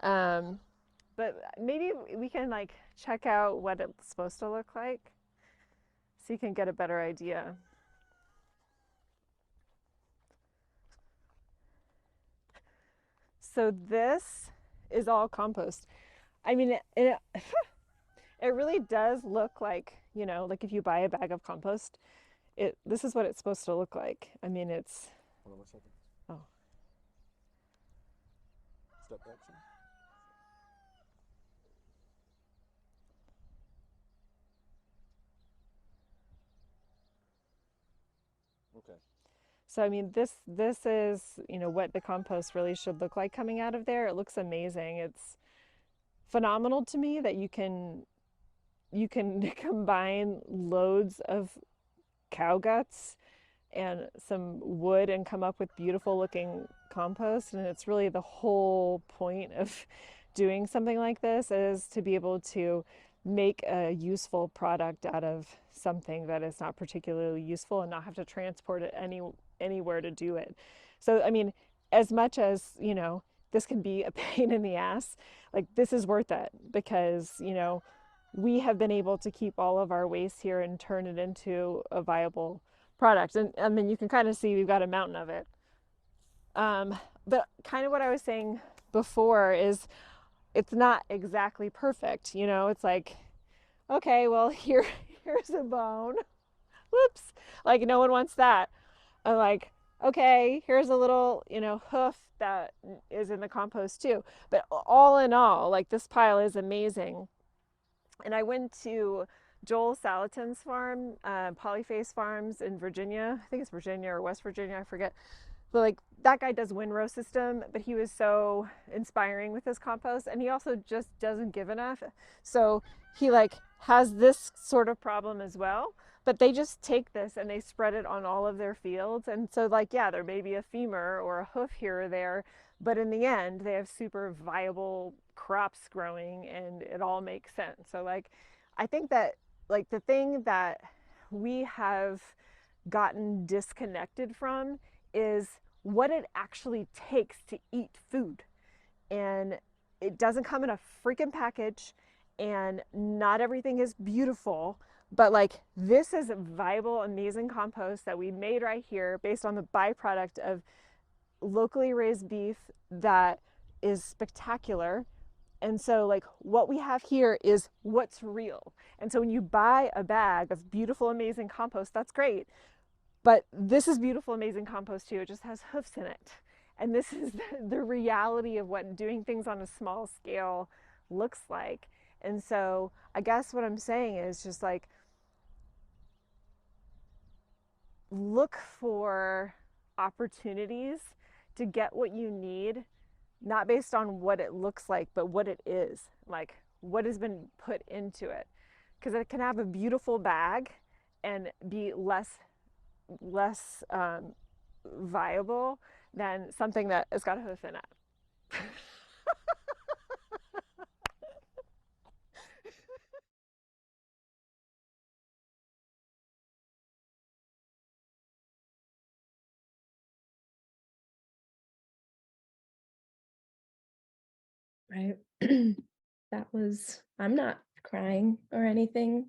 But maybe we can like check out what it's supposed to look like, so you can get a better idea. So this is all compost. I mean, it really does look like, you know, like if you buy a bag of compost, this is what it's supposed to look like. I mean, it's, Hold on 1 second. oh, Step back some. Okay. so I mean, this is, you know, what the compost really should look like coming out of there. It looks amazing. It's phenomenal to me that you can combine loads of cow guts and some wood and come up with beautiful looking compost. And it's really the whole point of doing something like this, is to be able to make a useful product out of something that is not particularly useful, and not have to transport it anywhere to do it. So I mean, as much as, you know, this can be a pain in the ass, like this is worth it, because, you know, we have been able to keep all of our waste here and turn it into a viable product. And I mean, you can kind of see we've got a mountain of it. But kind of what I was saying before is it's not exactly perfect. You know, it's like, okay, well, here's a bone. Whoops. Like, no one wants that. I'm like, okay, here's a little, you know, hoof that is in the compost too. But all in all, like, this pile is amazing. And I went to Joel Salatin's farm, Polyface Farms in Virginia. I think it's Virginia or West Virginia, I forget. But like, that guy does windrow system, but he was so inspiring with his compost, and he also just doesn't give enough. So he like has this sort of problem as well, but they just take this and they spread it on all of their fields. And so like, yeah, there may be a femur or a hoof here or there, but in the end they have super viable crops growing and it all makes sense. So like I think that like the thing that we have gotten disconnected from is what it actually takes to eat food. And it doesn't come in a freaking package, and not everything is beautiful, but like this is a viable, amazing compost that we made right here based on the byproduct of locally raised beef that is spectacular. And so like what we have here is what's real. And so when you buy a bag of beautiful, amazing compost, that's great. But this is beautiful, amazing compost too. It just has hoofs in it. And this is the reality of what doing things on a small scale looks like. And so I guess what I'm saying is just like, look for opportunities to get what you need, not based on what it looks like, but what it is, like what has been put into it. Because it can have a beautiful bag and be less viable than something that has got a hoof in it. Right. I'm not crying or anything.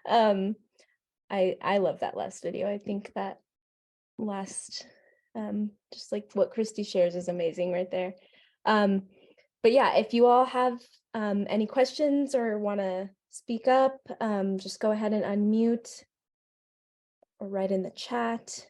um, I love that last video. I think that last, just like what Christy shares is amazing right there. But yeah, if you all have any questions or want to speak up, just go ahead and unmute or write in the chat.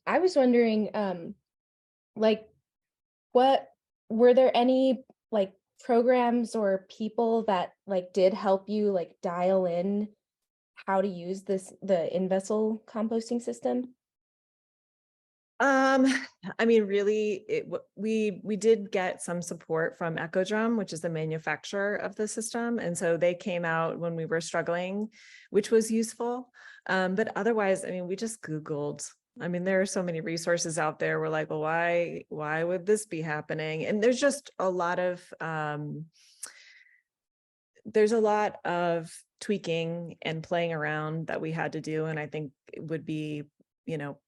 I was wondering, like, what were there any like programs or people that like did help you like dial in how to use the in-vessel composting system? Um, I mean, really, we did get some support from EcoDrum, which is the manufacturer of the system, and so they came out when we were struggling, which was useful. But otherwise, I mean, we just Googled. I mean, there are so many resources out there. We're like, well, why would this be happening? And there's just a lot of tweaking and playing around that we had to do, and I think it would be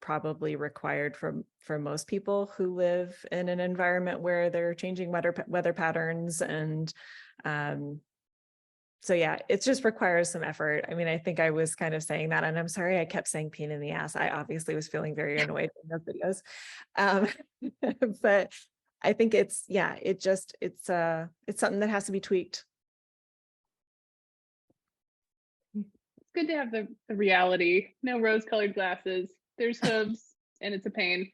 probably required for most people who live in an environment where they're changing weather patterns. And so yeah, it just requires some effort. I mean, I think I was kind of saying that, and I'm sorry I kept saying pain in the ass. I obviously was feeling very annoyed in those videos. But I think it's something that has to be tweaked. It's good to have the reality. No rose-colored glasses. There's hooves, and it's a pain.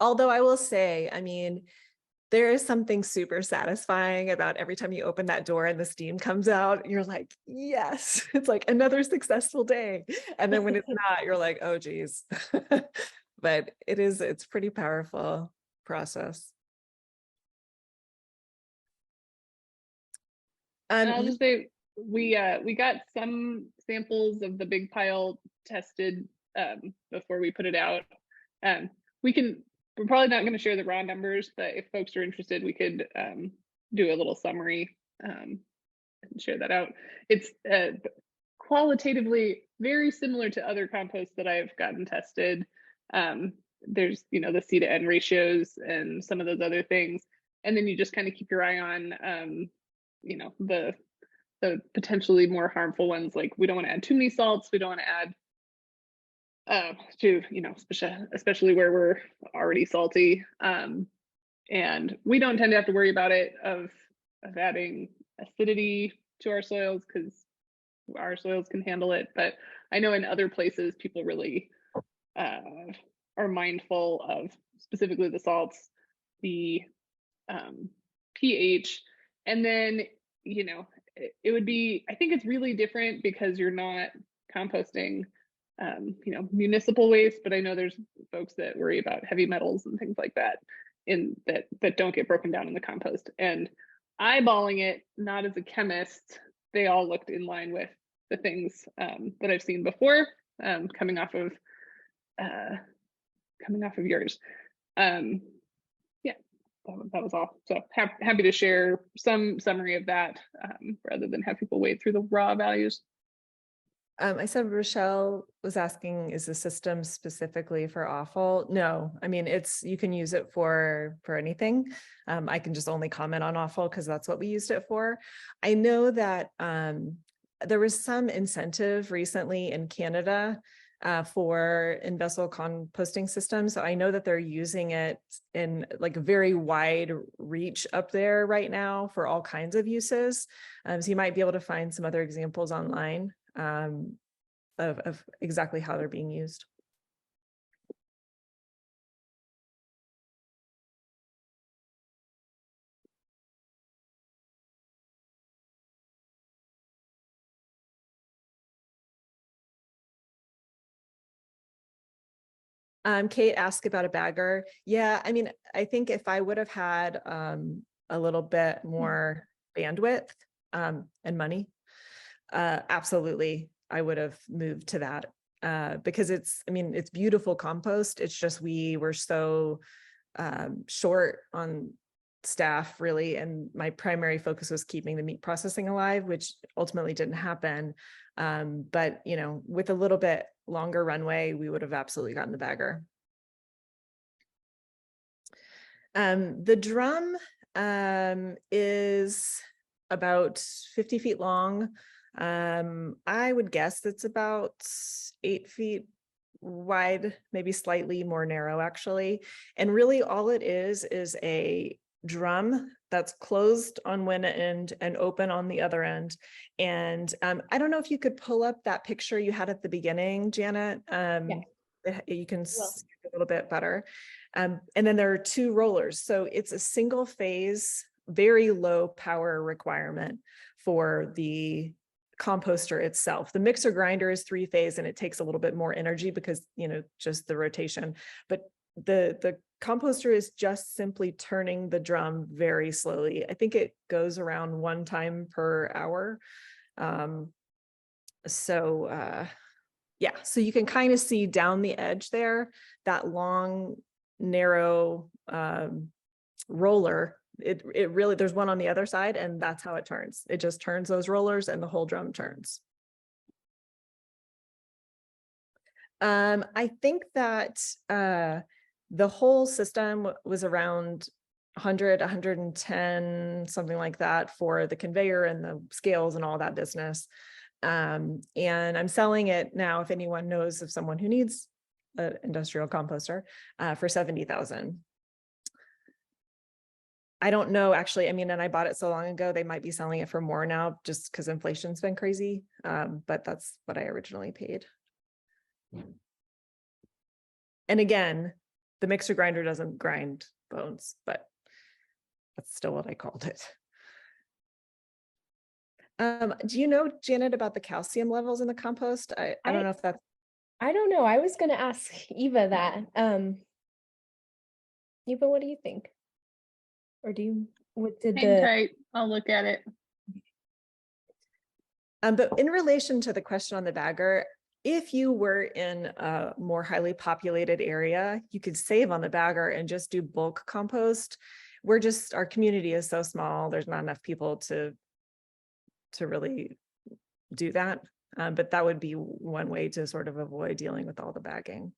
Although I will say, I mean, there is something super satisfying about every time you open that door and the steam comes out, you're like, yes, it's like another successful day. And then when it's not, you're like, oh, geez. But it's pretty powerful process. And I'll just say we got some samples of the big pile tested before we put it out. We're probably not going to share the raw numbers, but if folks are interested, we could do a little summary and share that out. It's qualitatively very similar to other composts that I've gotten tested. There's the C to N ratios and some of those other things, and then you just kind of keep your eye on the potentially more harmful ones. Like, we don't want to add too many salts. We don't want to add especially where we're already salty. And we don't tend to have to worry about it of adding acidity to our soils because our soils can handle it. But I know in other places people really are mindful of specifically the salts, the pH, and then you know, it would be, I think it's really different because you're not composting, you know, municipal waste, but I know there's folks that worry about heavy metals and things like that that don't get broken down in the compost. And eyeballing it, not as a chemist, they all looked in line with the things that I've seen before, coming off of yours. Yeah, that was all. So happy to share some summary of that rather than have people wade through the raw values. I said Rochelle was asking, is the system specifically for offal? No, I mean, you can use it for anything. I can just only comment on offal because that's what we used it for. I know that there was some incentive recently in Canada for in-vessel composting systems. So I know that they're using it in like a very wide reach up there right now for all kinds of uses. So you might be able to find some other examples online of exactly how they're being used. Kate asked about a bagger. Yeah, I mean, I think if I would have had a little bit more bandwidth and money, absolutely, I would have moved to that because it's beautiful compost. It's just we were so short on staff really, and my primary focus was keeping the meat processing alive, which ultimately didn't happen. But you know, with a little bit longer runway, we would have absolutely gotten the bagger. The drum is about 50 feet long. I would guess it's about 8 feet wide, maybe slightly more narrow actually. And really all it is a drum that's closed on one end and open on the other end. And I don't know if you could pull up that picture you had at the beginning, Janet. You can see a little bit better. And then there are 2 rollers. So it's a single phase, very low power requirement for the composter itself. The mixer grinder is 3-phase and it takes a little bit more energy because, you know, just the rotation. But the composter is just simply turning the drum very slowly. I think it goes around 1 time per hour. Yeah, so you can kind of see down the edge there, that long, narrow roller. It really, there's one on the other side and that's how it turns. It just turns those rollers and the whole drum turns. I think that the whole system was around 100, 110, something like that for the conveyor and the scales and all that business. And I'm selling it now, if anyone knows of someone who needs an industrial composter, for $70,000. I don't know, actually, I mean, and I bought it so long ago, they might be selling it for more now just because inflation's been crazy. But that's what I originally paid. And again, the mixer grinder doesn't grind bones, but that's still what I called it. Do you know, Janet, about the calcium levels in the compost? I don't know if that's... I don't know. I was going to ask Eva that. Eva, what do you think? Or what did Hang tight, I'll look at it. But in relation to the question on the bagger, if you were in a more highly populated area, you could save on the bagger and just do bulk compost. Our community is so small, there's not enough people to really do that. But that would be one way to sort of avoid dealing with all the bagging.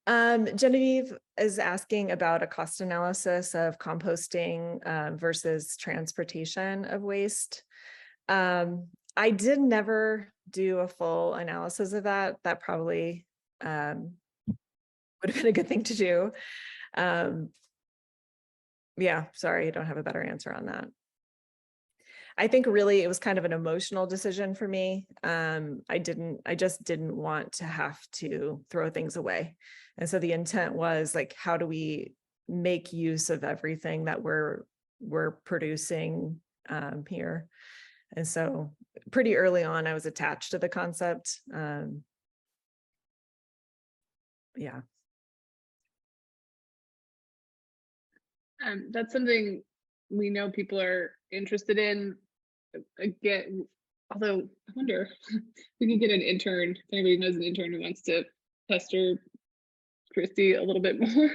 Genevieve is asking about a cost analysis of composting versus transportation of waste. I did never do a full analysis of that. That probably would have been a good thing to do. Yeah, sorry, I don't have a better answer on that. I think really it was kind of an emotional decision for me. I just didn't want to have to throw things away. And so the intent was like, how do we make use of everything that we're producing here. And so pretty early on, I was attached to the concept. Yeah. That's something we know people are interested in. Again, although I wonder if we could get an intern, if anybody knows an intern who wants to pester Christy a little bit more.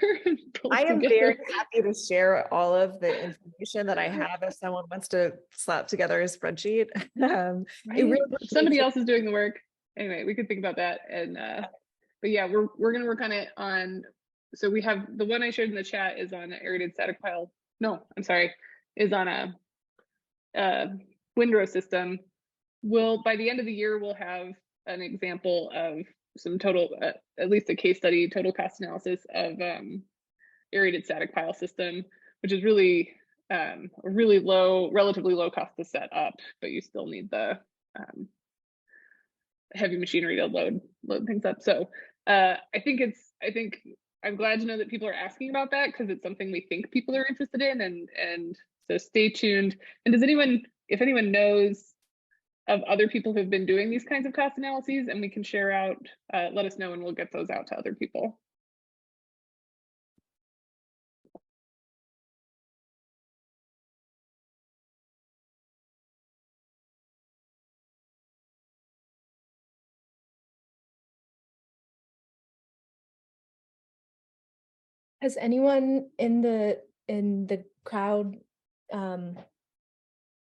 I am very happy to share all of the information that I have if someone wants to slap together a spreadsheet. Right? It really If somebody else is doing the work. Anyway, we could think about that. And but yeah, we're gonna work on it on, so we have the one I shared in the chat is on an aerated static pile. No, I'm sorry, is on a windrow system. We'll, by the end of the year, we'll have an example of some total, at least a case study, total cost analysis of aerated static pile system, which is really a really relatively low cost to set up, but you still need the heavy machinery to load things up. So I think I'm glad to know that people are asking about that, because it's something we think people are interested in, and so stay tuned. And if anyone knows of other people who've been doing these kinds of cost analyses and we can share out, let us know and we'll get those out to other people. Has anyone in the crowd,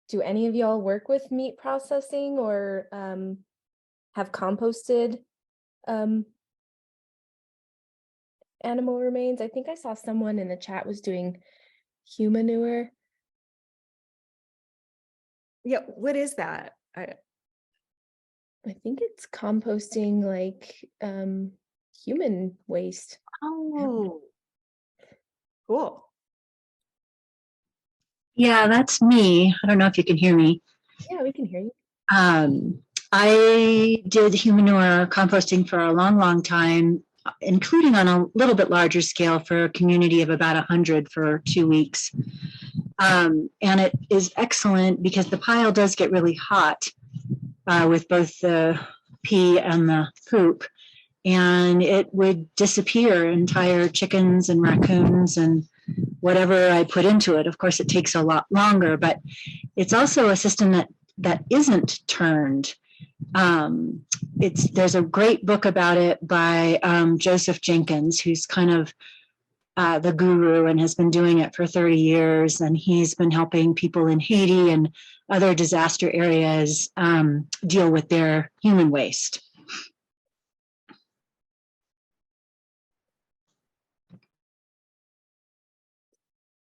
do any of y'all work with meat processing or have composted animal remains? I think I saw someone in the chat was doing humanure. Yeah, what is that? I think it's composting like human waste. Oh, cool. Yeah, that's me. I don't know if you can hear me. Yeah, we can hear you. I did humanure composting for a long, long time, including on a little bit larger scale for a community of about 100 for 2 weeks. And it is excellent because the pile does get really hot with both the pee and the poop. And it would disappear entire chickens and raccoons and whatever I put into it. Of course, it takes a lot longer, but it's also a system that isn't turned. There's a great book about it by Joseph Jenkins, who's kind of the guru and has been doing it for 30 years. And he's been helping people in Haiti and other disaster areas deal with their human waste.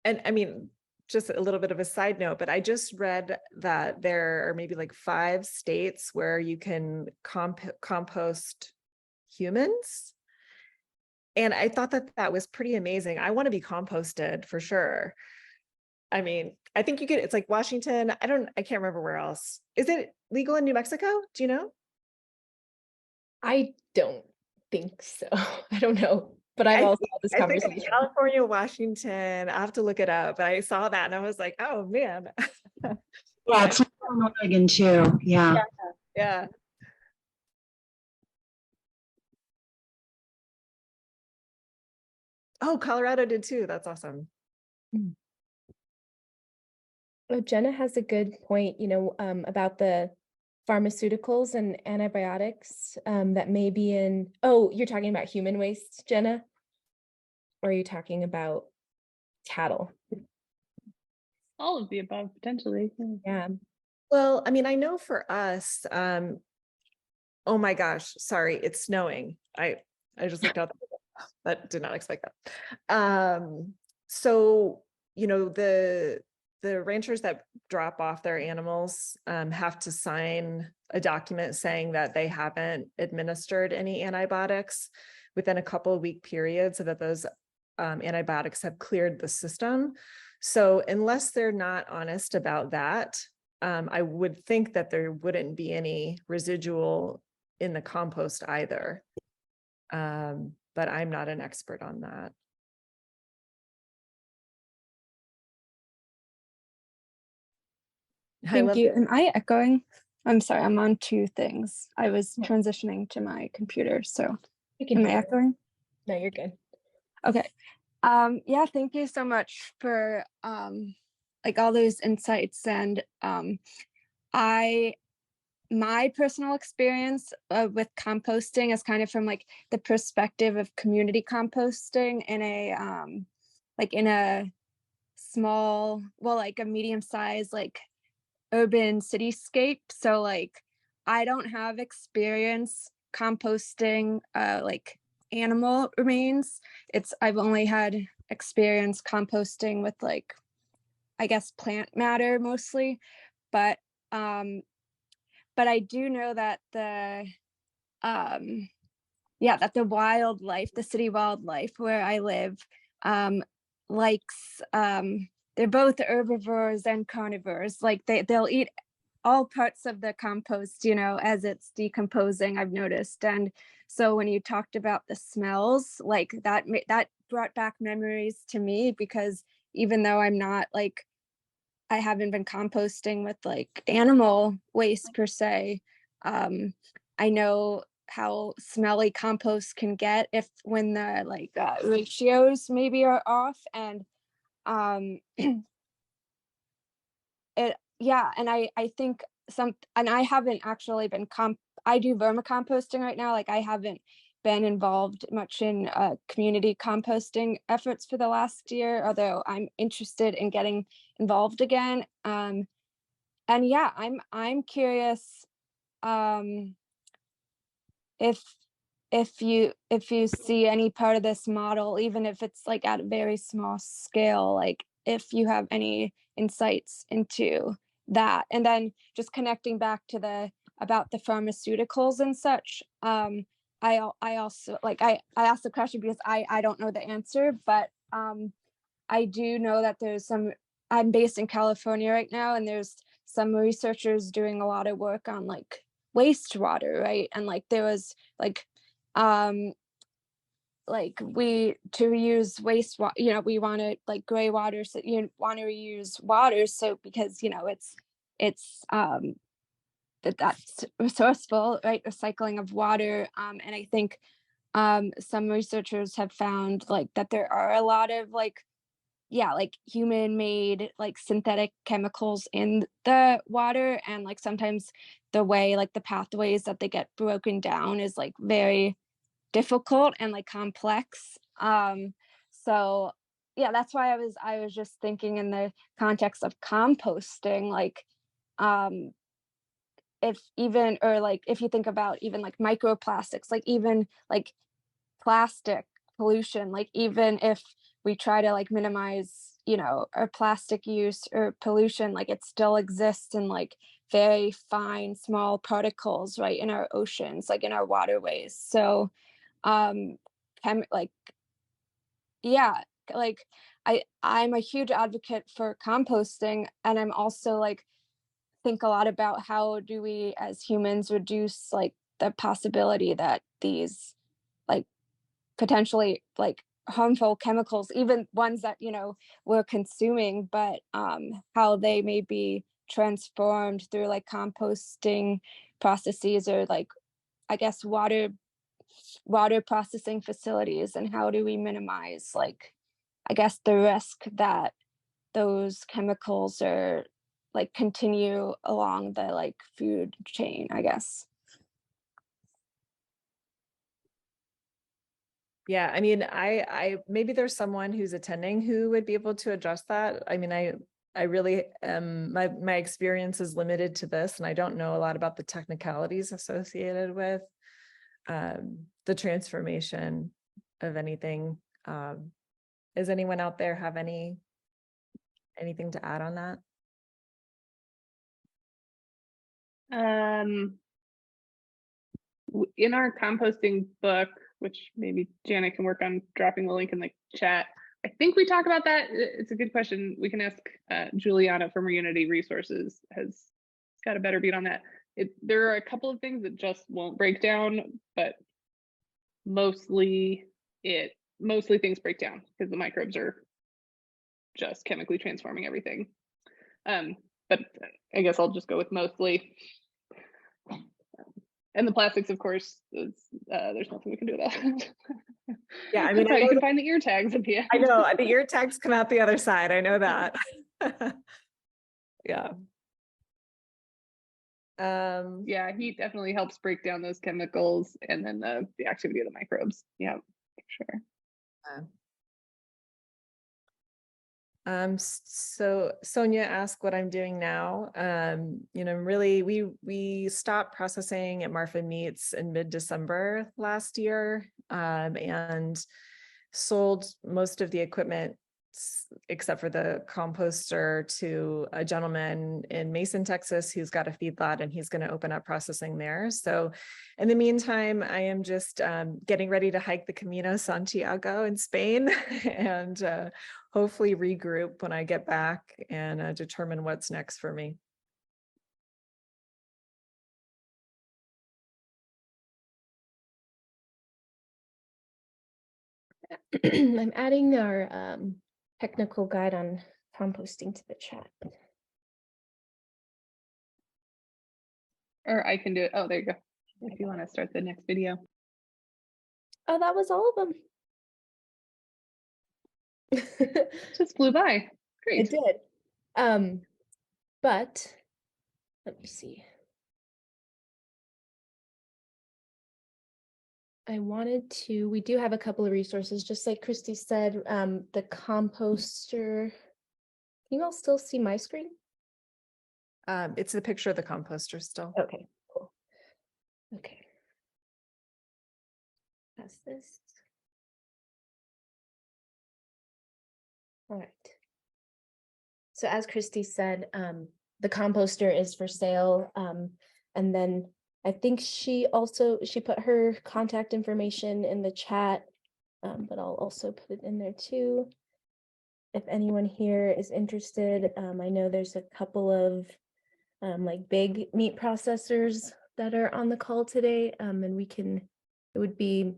And I mean, just a little bit of a side note, but I just read that there are maybe like 5 states where you can compost humans. And I thought that was pretty amazing. I want to be composted for sure. I mean, I think you could, it's like Washington. I can't remember where else. Is it legal in New Mexico? Do you know? I don't think so. I don't know. But I've also had this conversation. California, Washington, I have to look it up. But I saw that and I was like, oh man. Yeah, it's in Oregon too. Yeah. Yeah. Oh, Colorado did too. That's awesome. Well, Jenna has a good point, about the pharmaceuticals and antibiotics that may be in, oh, you're talking about human waste, Jenna? Or are you talking about cattle? All of the above, potentially. Yeah. Well, I mean, I know for us, oh my gosh, sorry, it's snowing. I just looked out, but did not expect that. So, the ranchers that drop off their animals have to sign a document saying that they haven't administered any antibiotics within a couple of week period, so that those antibiotics have cleared the system. So unless they're not honest about that, I would think that there wouldn't be any residual in the compost either. But I'm not an expert on that. Thank you. Am I echoing? I'm sorry, I'm on two things. I was transitioning to my computer, so am I echoing? No, you're good. Okay. Yeah, thank you so much for like all those insights. And my personal experience with composting is kind of from like the perspective of community composting in a small, well, like a medium sized like urban cityscape. So like I don't have experience composting like animal remains. I've only had experience composting with like, I guess, plant matter mostly. But I do know that that the wildlife, the city wildlife where I live, likes they're both herbivores and carnivores. Like they'll eat all parts of the compost, as it's decomposing, I've noticed. And so when you talked about the smells, like that brought back memories to me, because even though I haven't been composting with like animal waste per se, I know how smelly compost can get when the ratios maybe are off. And and I think and I haven't actually been I do vermicomposting right now. Like I haven't been involved much in community composting efforts for the last year, although I'm interested in getting involved again. And yeah, I'm curious if you see any part of this model, even if it's like at a very small scale, like if you have any insights into that. And then just connecting back to about the pharmaceuticals and such, I also I asked the question because I don't know the answer, but I do know that I'm based in California right now, and there's some researchers doing a lot of work on like wastewater, right? And like there was we to reuse wastewater, we want to like gray water, so you want to reuse water, so because it's that's resourceful, right? Recycling of water. And I think some researchers have found like that there are a lot of like human made like synthetic chemicals in the water, and like sometimes the way like the pathways that they get broken down is like very difficult and like complex. So yeah, that's why I was just thinking in the context of composting, like if you think about even like microplastics, like even like plastic pollution, like even if we try to like minimize our plastic use or pollution, like it still exists in like very fine small particles, right, in our oceans, like in our waterways. So I'm a huge advocate for composting, and I'm also like think a lot about how do we as humans reduce like the possibility that these like potentially like harmful chemicals, even ones that we're consuming, but how they may be transformed through like composting processes, or like I guess water processing facilities, and how do we minimize like I guess the risk that those chemicals are like continue along the like food chain, I guess. Yeah, I mean, I maybe there's someone who's attending who would be able to address that. I mean, I really my experience is limited to this, and I don't know a lot about the technicalities associated with the transformation of anything. Does anyone out there have anything to add on that? In our composting book, which maybe Janet can work on dropping the link in the chat, I think we talk about that. It's a good question. We can ask Juliana from Unity Resources, has got a better beat on that. There are a couple of things that just won't break down, but mostly things break down because the microbes are just chemically transforming everything. but I guess I'll just go with mostly. And the plastics, of course, there's nothing we can do about it. Yeah, I mean, That's how you can find the ear tags at the end. I know the ear tags come out the other side. I know that. Yeah. Yeah, heat definitely helps break down those chemicals, and then the activity of the microbes. Yeah, for sure. So Sonia asked what I'm doing now. You know, really, we stopped processing at Marfa Meats in mid-December last year, and sold most of the equipment except for the composter to a gentleman in Mason, Texas, who's got a feedlot, and he's going to open up processing there. So in the meantime, I am just getting ready to hike the Camino Santiago in Spain and hopefully regroup when I get back and determine what's next for me. I'm adding our technical guide on composting to the chat. Or I can do it. Oh, there you go. If you want to start the next video. Oh, that was all of them. Just flew by. Great. It did. But let me see. We do have a couple of resources, just like Christy said, the composter. Can you all still see my screen? It's the picture of the composter still. Okay, cool. Okay. That's this. All right. So as Christy said, the composter is for sale. And then I think she put her contact information in the chat, but I'll also put it in there too. If anyone here is interested, I know there's a couple of like big meat processors that are on the call today, and it would be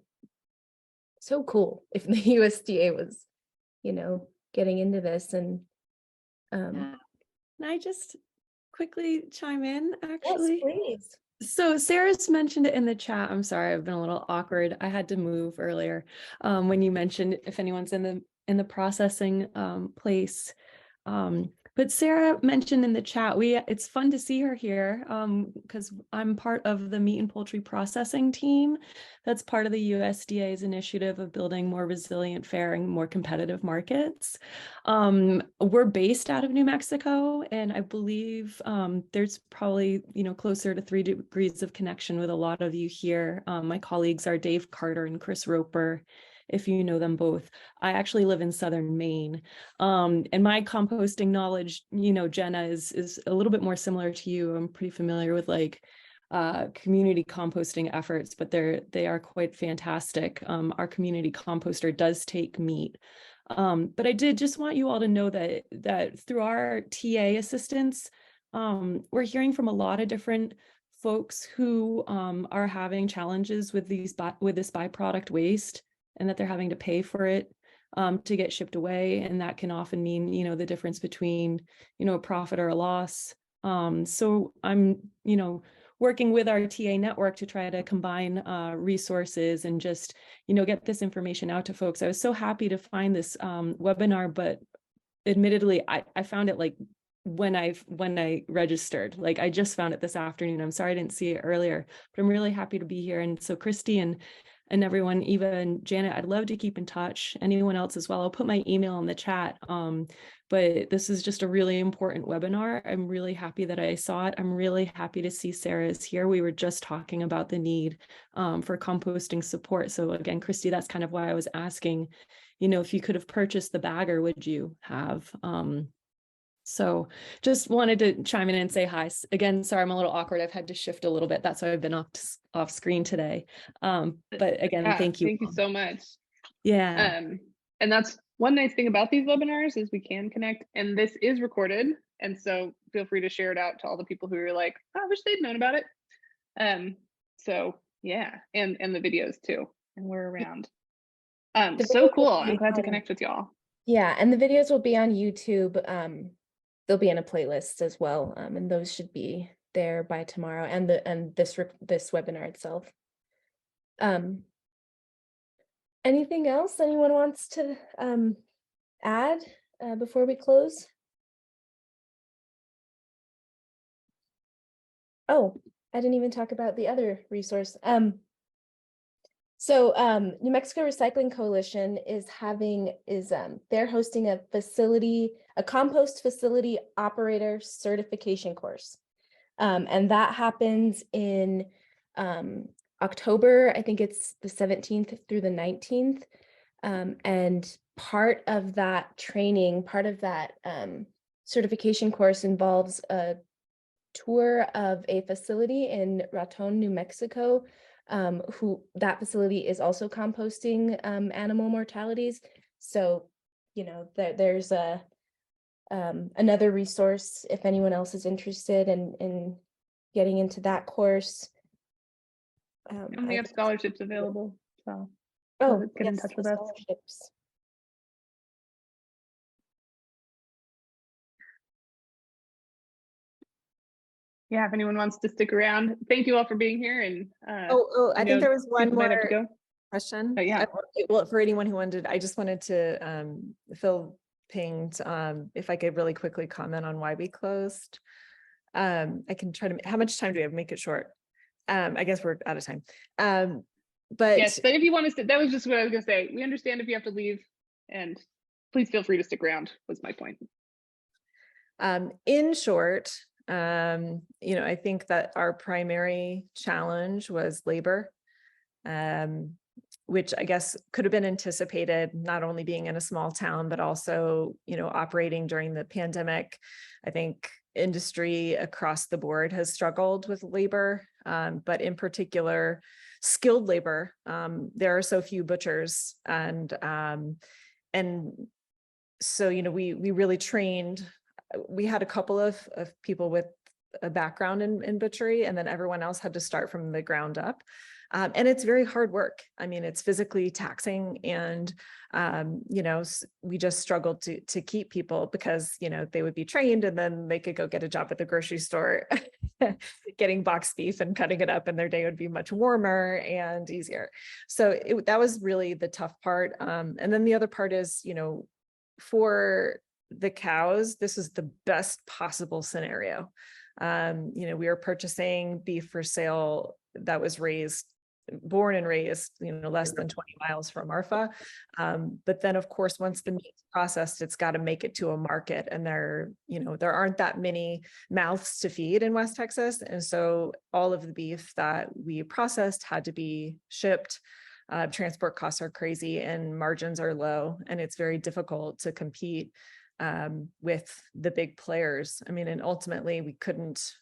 so cool if the USDA was, getting into this. And Can I just quickly chime in, yes, actually? please. So Sarah's mentioned it in the chat. I'm sorry, I've been a little awkward. I had to move earlier when you mentioned if anyone's in the processing place. But Sarah mentioned in the chat, it's fun to see her here because I'm part of the meat and poultry processing team. That's part of the USDA's initiative of building more resilient, fair, and more competitive markets. We're based out of New Mexico, and I believe there's probably closer to 3 degrees of connection with a lot of you here. My colleagues are Dave Carter and Chris Roper, if you know them both. I actually live in southern Maine. And my composting knowledge, Jenna, is a little bit more similar to you. I'm pretty familiar with community composting efforts, but they are quite fantastic. Our community composter does take meat. But I did just want you all to know that through our TA assistance, we're hearing from a lot of different folks who are having challenges with this byproduct waste, and that they're having to pay for it to get shipped away. And that can often mean, the difference between, a profit or a loss. So I'm, working with our TA network to try to combine resources and just, get this information out to folks. I was so happy to find this webinar, but admittedly, I found it when I registered. I just found it this afternoon. I'm sorry I didn't see it earlier, but I'm really happy to be here. And so Christy and everyone, Eva and Janet, I'd love to keep in touch. Anyone else as well. I'll put my email in the chat. But this is just a really important webinar. I'm really happy that I saw it. I'm really happy to see Sarah is here. We were just talking about the need for composting support. So again, Christy, that's kind of why I was asking, if you could have purchased the bagger, would you have? So just wanted to chime in and say hi. Again, sorry, I'm a little awkward. I've had to shift a little bit. That's why I've been off screen today. But again, thank you. Thank you so much. Yeah. And that's one nice thing about these webinars is we can connect, and this is recorded. And so feel free to share it out to all the people who are like, oh, I wish they'd known about it. So yeah, and the videos too. And we're around. So cool. I'm glad to connect with y'all. Yeah, and the videos will be on YouTube. they'll be in a playlist as well, and those should be there by tomorrow, and this webinar itself. Anything else anyone wants to add before we close? Oh, I didn't even talk about the other resource. So New Mexico Recycling Coalition they're hosting a compost facility operator certification course. And that happens in October. I think it's the 17th through the 19th. And part of that training, part of that certification course involves a tour of a facility in Raton, New Mexico, that facility is also composting animal mortalities. So, there's another resource if anyone else is interested in getting into that course. And we have scholarships available, so get in touch with us. Scholarships. Yeah, if anyone wants to stick around, thank you all for being here. And I think there was one might have to more go. question. Oh, yeah. Well, for anyone who wanted, I just wanted to Phil pinged if I could really quickly comment on why we closed. I can try to. How much time do we have? Make it short. I guess we're out of time. But yes, but if you want to, that was just what I was gonna say. We understand if you have to leave, and please feel free to stick around. Was my point. In short, I think that our primary challenge was labor, which I guess could have been anticipated, not only being in a small town, but also, operating during the pandemic. I think industry across the board has struggled with labor, but in particular, skilled labor. There are so few butchers, and so, we really trained. We had a couple of people with a background in butchery, and then everyone else had to start from the ground up. And it's very hard work. I mean, it's physically taxing, and, we just struggled to keep people because, they would be trained and then they could go get a job at the grocery store, getting boxed beef and cutting it up, and their day would be much warmer and easier. So that was really the tough part. And then the other part is, for the cows, this is the best possible scenario. We are purchasing beef for sale that was born and raised, less than 20 miles from Marfa. But then of course, once the meat's processed, it's got to make it to a market, and there aren't that many mouths to feed in West Texas. And so all of the beef that we processed had to be shipped. Transport costs are crazy and margins are low, and it's very difficult to compete with the big players. I mean, and ultimately we couldn't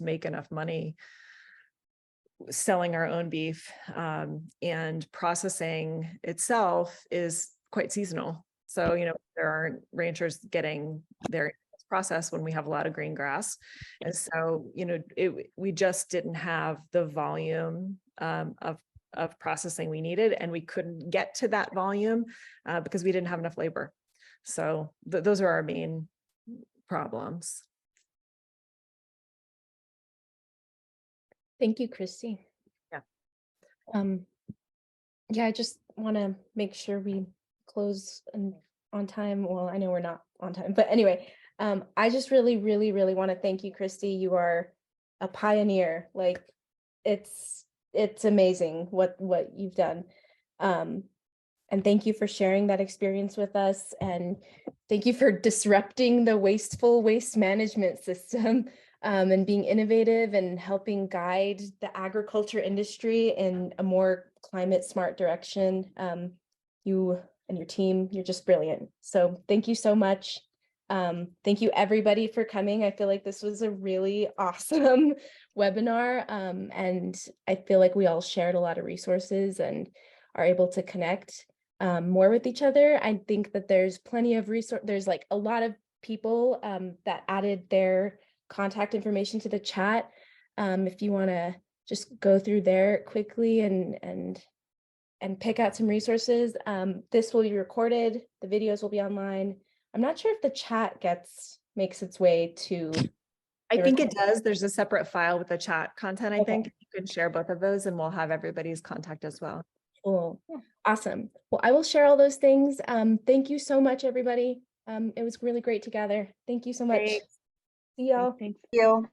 make enough money selling our own beef, and processing itself is quite seasonal. So, there aren't ranchers getting their process when we have a lot of green grass. And so, we just didn't have the volume of processing we needed, and we couldn't get to that volume because we didn't have enough labor. So those are our main problems. Thank you, Christy. Yeah. I just want to make sure we close on time. Well, I know we're not on time, but anyway, I just really, really, really want to thank you, Christy. You are a pioneer. Like, it's amazing what you've done. And thank you for sharing that experience with us. And thank you for disrupting the wasteful waste management system, and being innovative and helping guide the agriculture industry in a more climate smart direction. You and your team, you're just brilliant. So thank you so much. Thank you everybody for coming. I feel like this was a really awesome webinar. And I feel like we all shared a lot of resources and are able to connect more with each other. I think that there's plenty of there's like a lot of people that added their contact information to the chat. If you want to just go through there quickly and pick out some resources. This will be recorded. The videos will be online. I'm not sure if the chat makes its way to. I the think it recording. does. There's a separate file with the chat content. I Okay. think you can share both of those and we'll have everybody's contact as well. Cool. Awesome. Well, I will share all those things. Thank you so much, everybody. It was really great to gather. Thank you so much. Great. See y'all. Thanks. Thank you.